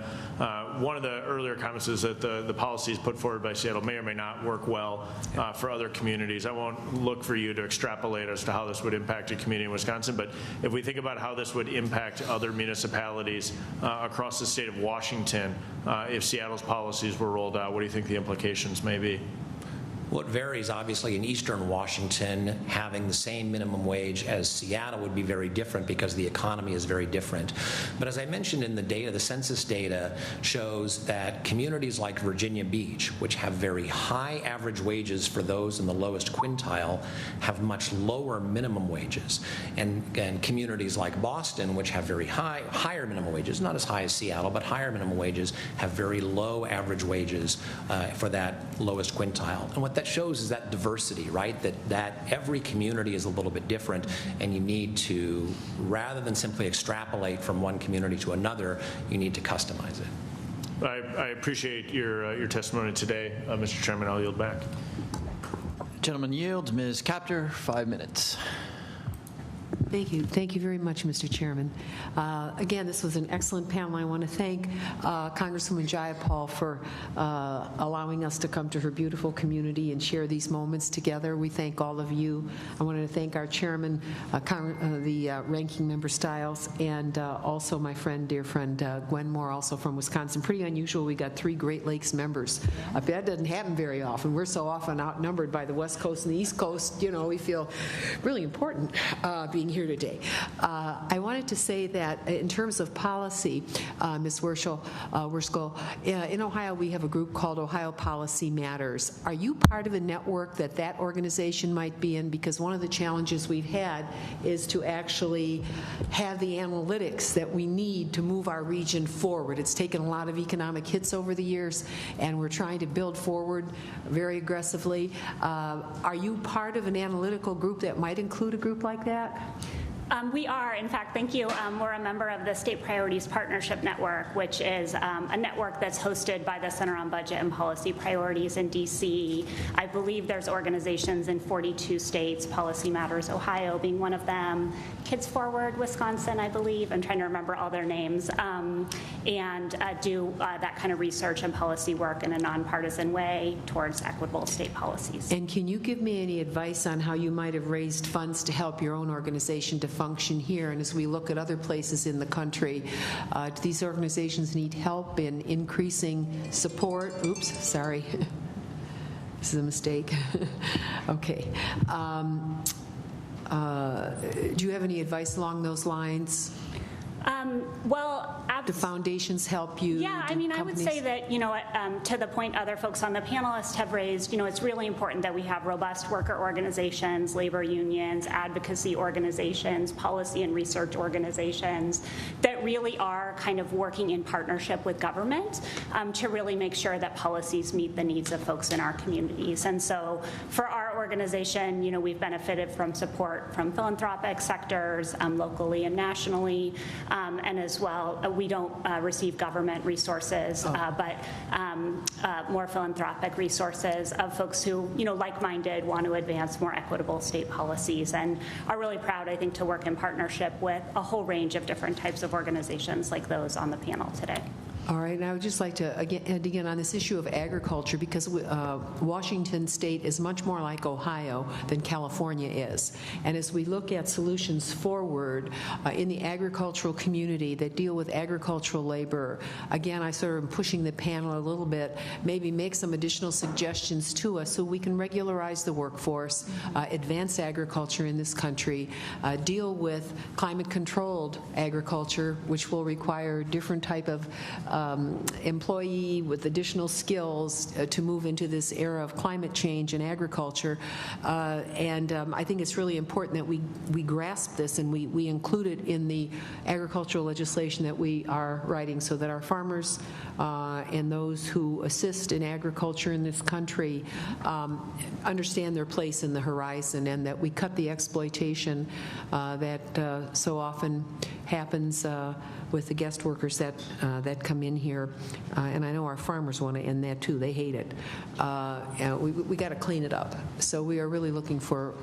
[SPEAKER 3] one of the earlier comments is that the policies put forward by Seattle may or may not work well for other communities. I won't look for you to extrapolate as to how this would impact a community in Wisconsin, but if we think about how this would impact other municipalities across the state of Washington if Seattle's policies were rolled out, what do you think the implications may be?
[SPEAKER 10] Well, it varies. Obviously, in Eastern Washington, having the same minimum wage as Seattle would be very different because the economy is very different. But as I mentioned in the data, the census data shows that communities like Virginia Beach, which have very high average wages for those in the lowest quintile, have much lower minimum wages. And communities like Boston, which have very higher minimum wages, not as high as Seattle, but higher minimum wages, have very low average wages for that lowest quintile. And what that shows is that diversity, right? That every community is a little bit different, and you need to, rather than simply extrapolate from one community to another, you need to customize it.
[SPEAKER 3] I appreciate your testimony today, Mr. Chairman. I'll yield back.
[SPEAKER 1] Gentleman yields. Ms. Capter, 5 minutes.
[SPEAKER 11] Thank you. Thank you very much, Mr. Chairman. Again, this was an excellent panel. I want to thank Congresswoman Jayapal for allowing us to come to her beautiful community and share these moments together. We thank all of you. I wanted to thank our chairman, the ranking member Stiles, and also my dear friend Gwen Moore, also from Wisconsin. Pretty unusual. We got 3 Great Lakes members. That doesn't happen very often. We're so often outnumbered by the West Coast and the East Coast. You know, we feel really important being here today. I wanted to say that in terms of policy, Ms. Wereskoll, in Ohio we have a group called Ohio Policy Matters. Are you part of a network that organization might be in? Because one of the challenges we've had is to actually have the analytics that we need to move our region forward. It's taken a lot of economic hits over the years, and we're trying to build forward very aggressively. Are you part of an analytical group that might include a group like that?
[SPEAKER 8] We are. In fact, thank you. We're a member of the State Priorities Partnership Network, which is a network that's hosted by the Center on Budget and Policy Priorities in D.C. I believe there's organizations in 42 states, Policy Matters Ohio being one of them, Kids Forward Wisconsin, I believe. I'm trying to remember all their names, and do that kind of research and policy work in a nonpartisan way towards equitable state policies.
[SPEAKER 11] And can you give me any advice on how you might have raised funds to help your own organization to function here? And as we look at other places in the country, do these organizations need help in increasing support? Oops, sorry. This is a mistake. Okay. Do you have any advice along those lines? Do foundations help you?
[SPEAKER 8] Yeah, I mean,
[SPEAKER 11] companies?
[SPEAKER 8] I would say that, to the point other folks on the panelists have raised, it's really important that we have robust worker organizations, labor unions, advocacy organizations, policy and research organizations that really are kind of working in partnership with government to really make sure that policies meet the needs of folks in our communities. And so for our organization, we've benefited from support from philanthropic sectors locally and nationally. And as well, we don't receive government resources, but more philanthropic resources of folks who, like-minded, want to advance more equitable state policies, and are really proud, I think, to work in partnership with a whole range of different types of organizations like those on the panel today.
[SPEAKER 11] All right, and I would just like to again on this issue of agriculture, because Washington State is much more like Ohio than California is. And as we look at solutions forward in the agricultural community that deal with agricultural labor, again, I sort of am pushing the panel a little bit, maybe make some additional suggestions to us so we can regularize the workforce, advance agriculture in this country, deal with climate-controlled agriculture, which will require different type of employee with additional skills to move into this era of climate change and agriculture. And I think it's really important that we grasp this and we include it in the agricultural legislation that we are writing so that our farmers and those who assist in agriculture in this country understand their place in the horizon, and that we cut the exploitation that so often happens with the guest workers that come in here. And I know our farmers want to end that too. They hate it. And we got to clean it up. So we are really looking for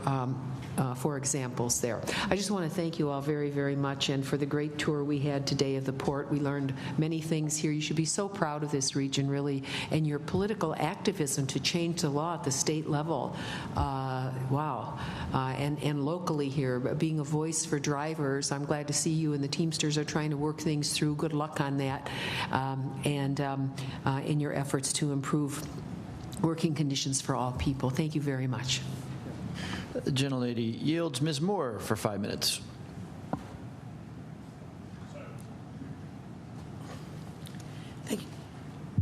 [SPEAKER 11] examples there. I just want to thank you all very, very much, and for the great tour we had today of the port. We learned many things here. You should be so proud of this region, really, and your political activism to change the law at the state level. Wow. And locally here, being a voice for drivers. I'm glad to see you and the Teamsters are trying to work things through. Good luck on that, and in your efforts to improve working conditions for all people. Thank you very much.
[SPEAKER 1] The gentlelady yields. Ms. Moore for 5 minutes.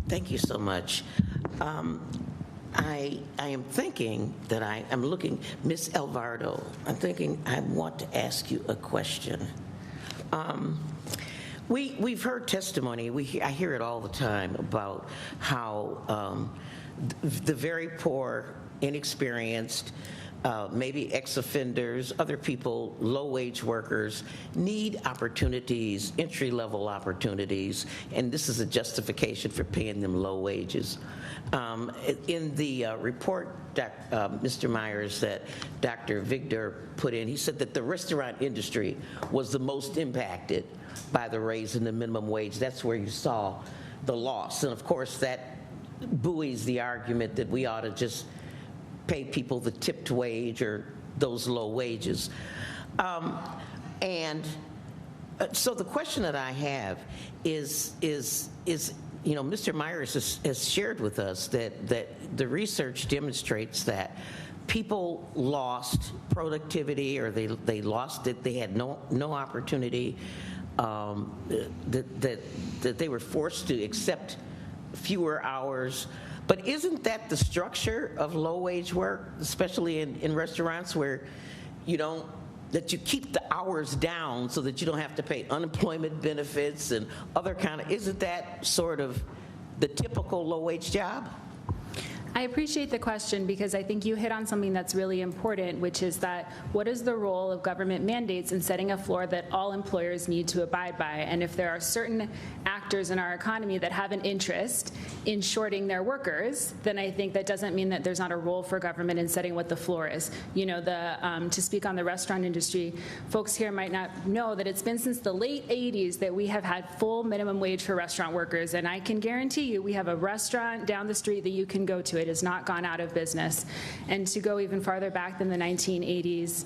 [SPEAKER 12] Thank you so much. I am thinking that I'm looking, Ms. Alvarado, I'm thinking I want to ask you a question. We've heard testimony, I hear it all the time about how the very poor, inexperienced, maybe ex-offenders, other people, low-wage workers, need opportunities, entry-level opportunities, and this is a justification for paying them low wages. In the report, Mr. Myers, that Dr. Victor put in, he said that the restaurant industry was the most impacted by the raise in the minimum wage. That's where you saw the loss. And of course, that buoys the argument that we ought to just pay people the tipped wage or those low wages. So the question that I have is you know, Mr. Myers has shared with us that the research demonstrates that people lost productivity, or they lost it, they had no opportunity, that they were forced to accept fewer hours. But isn't that the structure of low-wage work, especially in restaurants, where that you keep the hours down so that you don't have to pay unemployment benefits and other isn't that sort of the typical low-wage job?
[SPEAKER 9] I appreciate the question, because I think you hit on something that's really important, which is that what is the role of government mandates in setting a floor that all employers need to abide by? And if there are certain actors in our economy that have an interest in shorting their workers, then I think that doesn't mean that there's not a role for government in setting what the floor is. To speak on the restaurant industry, folks here might not know that it's been since the late 80s that we have had full minimum wage for restaurant workers. And I can guarantee you, we have a restaurant down the street that you can go to. It has not gone out of business. And to go even farther back than the 1980s,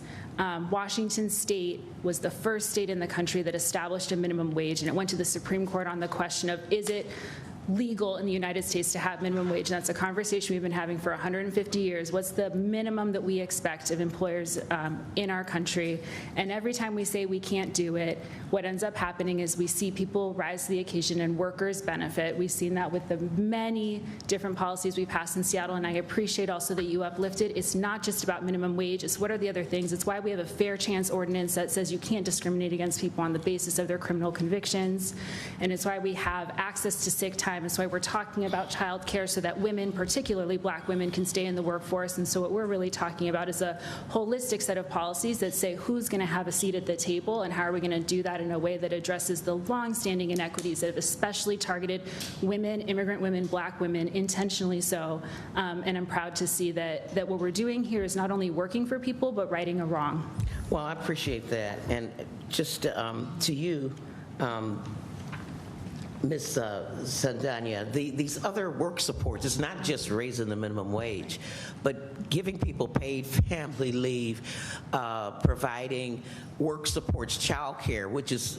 [SPEAKER 9] Washington State was the first state in the country that established a minimum wage, and it went to the Supreme Court on the question of, is it legal in the United States to have minimum wage? And that's a conversation we've been having for 150 years. What's the minimum that we expect of employers in our country? And every time we say we can't do it, what ends up happening is we see people rise to the occasion and workers benefit. We've seen that with the many different policies we passed in Seattle, and I appreciate also that you uplifted. It's not just about minimum wage, it's what are the other things. It's why we have a fair chance ordinance that says you can't discriminate against people on the basis of their criminal convictions. And it's why we have access to sick time. It's why we're talking about child care so that women, particularly black women, can stay in the workforce. And so what we're really talking about is a holistic set of policies that say who's going to have a seat at the table and how are we going to do that in a way that addresses the longstanding inequities that have especially targeted women, immigrant women, black women, intentionally so. And I'm proud to see that what we're doing here is not only working for people, but righting a wrong.
[SPEAKER 12] Well, I appreciate that. And just to you, Ms. Saldana, these other work supports, it's not just raising the minimum wage, but giving people paid family leave, providing work supports, child care, which is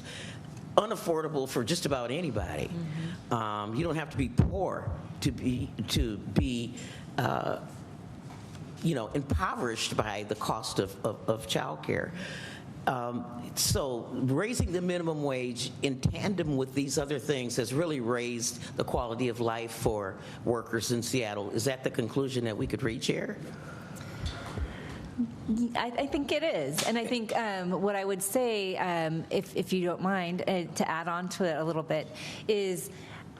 [SPEAKER 12] unaffordable for just about anybody. Mm-hmm. You don't have to be poor to be impoverished by the cost of child care. So raising the minimum wage in tandem with these other things has really raised the quality of life for workers in Seattle. Is that the conclusion that we could reach here?
[SPEAKER 6] I think it is. And I think what I would say, if you don't mind, to add on to it a little bit, is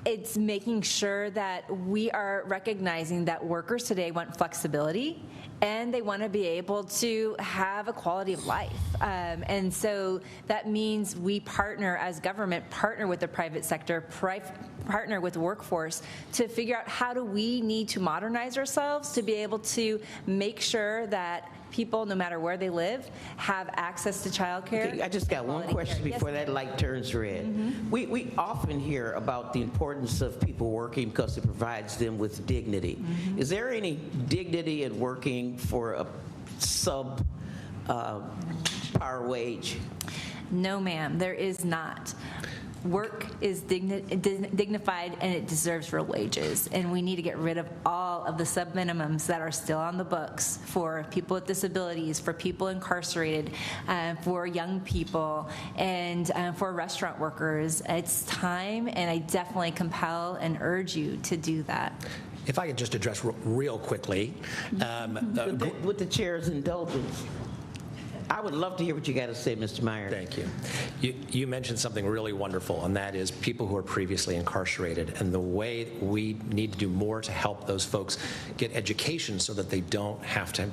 [SPEAKER 6] it's making sure that we are recognizing that workers today want flexibility and they want to be able to have a quality of life. And so that means we partner as government, partner with the private sector, partner with the workforce to figure out how do we need to modernize ourselves to be able to make sure that people, no matter where they live, have access to child care.
[SPEAKER 12] Okay, I just got one question before that light turns red. Mm-hmm. We often hear about the importance of people working because it provides them with dignity. Mm-hmm. Is there any dignity in working for a par wage?
[SPEAKER 6] No, ma'am, there is not. work is dignified and it deserves real wages. And we need to get rid of all of the sub-minimums that are still on the books for people with disabilities, for people incarcerated, for young people, and for restaurant workers. It's time, and I definitely compel and urge you to do that.
[SPEAKER 10] If I could just address real quickly.
[SPEAKER 12] With the chair's indulgence, I would love to hear what you got to say, Mr. Myers.
[SPEAKER 10] Thank you. You mentioned something really wonderful, and that is people who are previously incarcerated, and the way we need to do more to help those folks get education so that they don't have to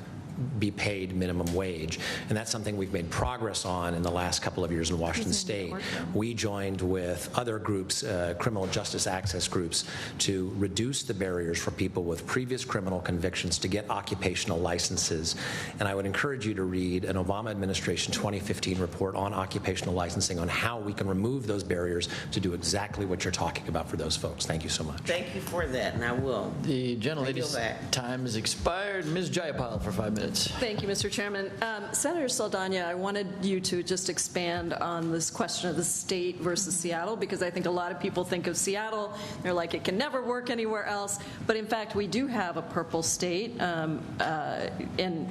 [SPEAKER 10] be paid minimum wage. And that's something we've made progress on in the last couple of years in Washington State. We joined with other groups, criminal justice access groups, to reduce the barriers for people with previous criminal convictions to get occupational licenses. And I would encourage you to read an Obama administration 2015 report on occupational licensing on how we can remove those barriers to do exactly what you're talking about for those folks. Thank you so much.
[SPEAKER 12] Thank you for that, and I will.
[SPEAKER 1] The gentlelady's time has expired. Ms. Jayapal for 5 minutes.
[SPEAKER 2] Thank you, Mr. Chairman. Senator Saldana, I wanted you to just expand on this question of the state versus Seattle, because I think a lot of people think of Seattle, they're like, it can never work anywhere else. But in fact, we do have a purple state and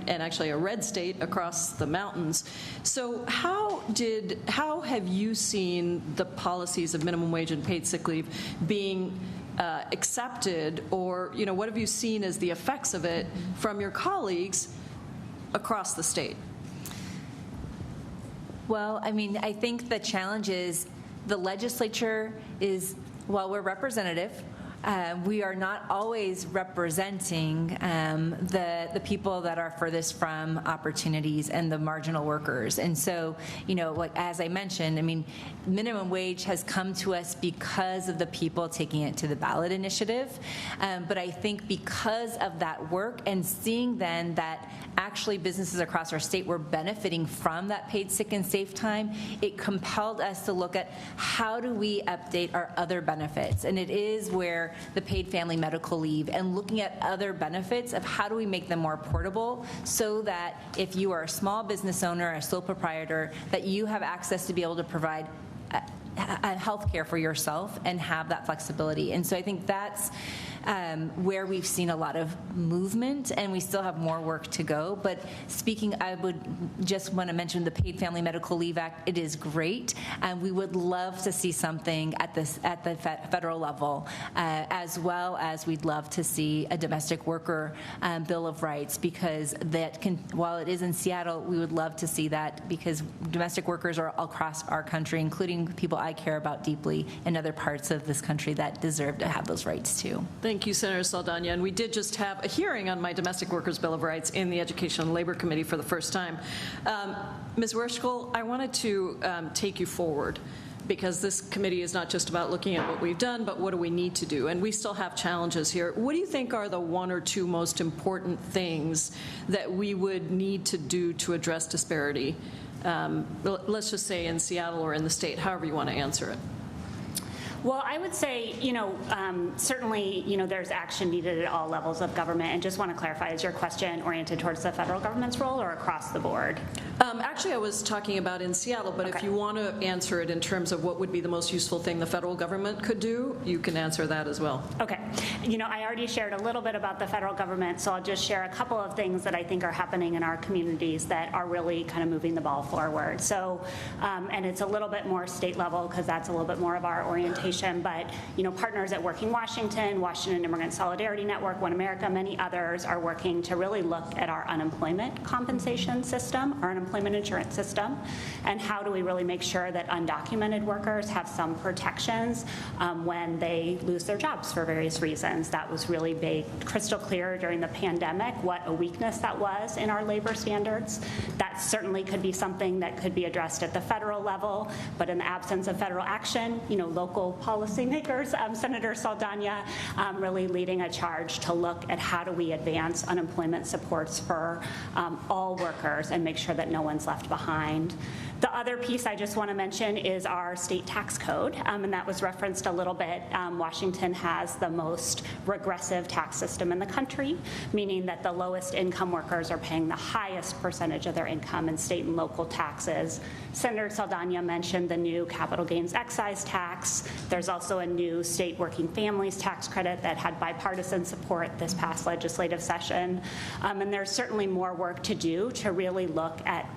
[SPEAKER 2] actually a red state across the mountains. So how have you seen the policies of minimum wage and paid sick leave being accepted, or what have you seen as the effects of it from your colleagues across the state?
[SPEAKER 6] Well, I mean, I think the challenge is the legislature is, while we're representative, we are not always representing the people that are furthest from opportunities and the marginal workers. And so, like as I mentioned, I mean, minimum wage has come to us because of the people taking it to the ballot initiative. But I think because of that work and seeing then that actually businesses across our state were benefiting from that paid sick and safe time, it compelled us to look at how do we update our other benefits. And it is where the paid family medical leave and looking at other benefits of how do we make them more portable so that if you are a small business owner, a sole proprietor, that you have access to be able to provide health care for yourself and have that flexibility. And so I think that's where we've seen a lot of movement, and we still have more work to go. But speaking, I would just want to mention the Paid Family Medical Leave Act. It is great, and we would love to see something at the federal level, as well as we'd love to see a domestic worker Bill of Rights, because that can, while it is in Seattle, we would love to see that, because domestic workers are all across our country, including people I care about deeply in other parts of this country that deserve to have those rights too.
[SPEAKER 2] Thank you, Senator Saldana. And we did just have a hearing on my Domestic Workers Bill of Rights in the Education and Labor Committee for the first time. Ms. Wereskoll, I wanted to take you forward, because this committee is not just about looking at what we've done, but what do we need to do? And we still have challenges here. What do you think are the one or two most important things that we would need to do to address disparity? Let's just say in Seattle or in the state, however you want to answer it.
[SPEAKER 8] Well, I would say, certainly, there's action needed at all levels of government. And just want to clarify, is your question oriented towards the federal government's role or across the board?
[SPEAKER 2] Actually, I was talking about in Seattle, but okay. If you want to answer it in terms of what would be the most useful thing the federal government could do, you can answer that as well.
[SPEAKER 8] Okay. I already shared a little bit about the federal government, so I'll just share a couple of things that I think are happening in our communities that are really kind of moving the ball forward. So, and it's a little bit more state level, because that's a little bit more of our orientation, but, partners at Working Washington, Washington Immigrant Solidarity Network, One America, many others are working to really look at our unemployment compensation system, our unemployment insurance system, and how do we really make sure that undocumented workers have some protections when they lose their jobs for various reasons. That was really made crystal clear during the pandemic, what a weakness that was in our labor standards. That certainly could be something that could be addressed at the federal level, but in the absence of federal action, local policymakers, Senator Saldana really leading a charge to look at how do we advance unemployment supports for all workers and make sure that no one's left behind. The other piece I just want to mention is our state tax code, and that was referenced a little bit. Washington has the most regressive tax system in the country, meaning that the lowest income workers are paying the highest percentage of their income in state and local taxes. Senator Saldana mentioned the new capital gains excise tax. There's also a new state working families tax credit that had bipartisan support this past legislative session. And there's certainly more work to do to really look at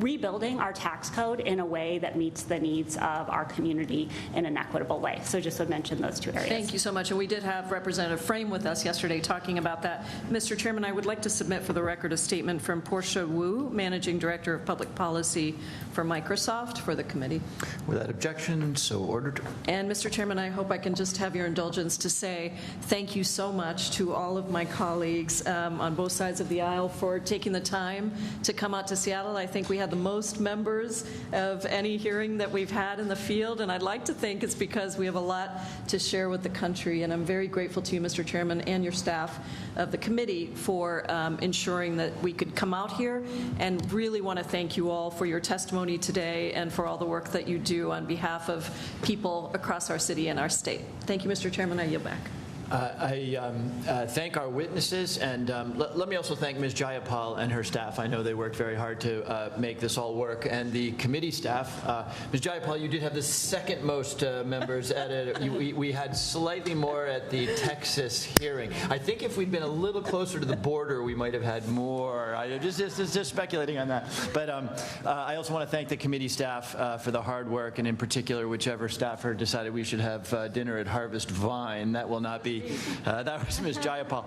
[SPEAKER 8] rebuilding our tax code in a way that meets the needs of our community in an equitable way. So just would mention those two areas.
[SPEAKER 2] Thank you so much. And we did have Representative Frame with us yesterday talking about that. Mr. Chairman, I would like to submit for the record a statement from Portia Wu, Managing Director of Public Policy for Microsoft, for the committee.
[SPEAKER 1] Without objection, so ordered.
[SPEAKER 2] And Mr. Chairman, I hope I can just have your indulgence to say thank you so much to all of my colleagues on both sides of the aisle for taking the time to come out to Seattle. I think we had the most members of any hearing that we've had in the field, and I'd like to think it's because we have a lot to share with the country, and I'm very grateful to you, Mr. Chairman, and your staff of the committee for ensuring that we could come out here, and really want to thank you all for your testimony today and for all the work that you do on behalf of people across our city and our state. Thank you, Mr. Chairman. I yield back.
[SPEAKER 1] I thank our witnesses, and let me also thank Ms. Jayapal and her staff. I know they worked very hard to make this all work, and the committee staff. Ms. Jayapal, you did have the second most members at it. We had slightly more at the Texas hearing. I think if we'd been a little closer to the border, we might have had more. Just speculating on that. But I also want to thank the committee staff for the hard work, and in particular, whichever staffer decided we should have dinner at Harvest Vine. That will not be. That was Ms. Jayapal.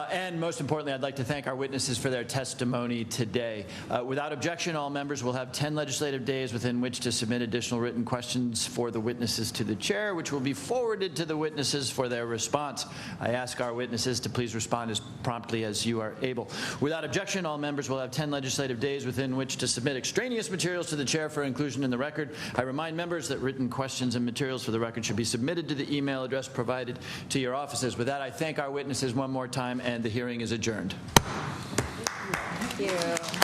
[SPEAKER 1] And most importantly, I'd like to thank our witnesses for their testimony today. Without objection, all members will have 10 legislative days within which to submit additional written questions for the witnesses to the chair, which will be forwarded to the witnesses for their response. I ask our witnesses to please respond as promptly as you are able. Without objection, all members will have 10 legislative days within which to submit extraneous materials to the chair for inclusion in the record. I remind members that written questions and materials for the record should be submitted to the email address provided to your offices. With that, I thank our witnesses one more time, and the hearing is adjourned.
[SPEAKER 2] Thank you.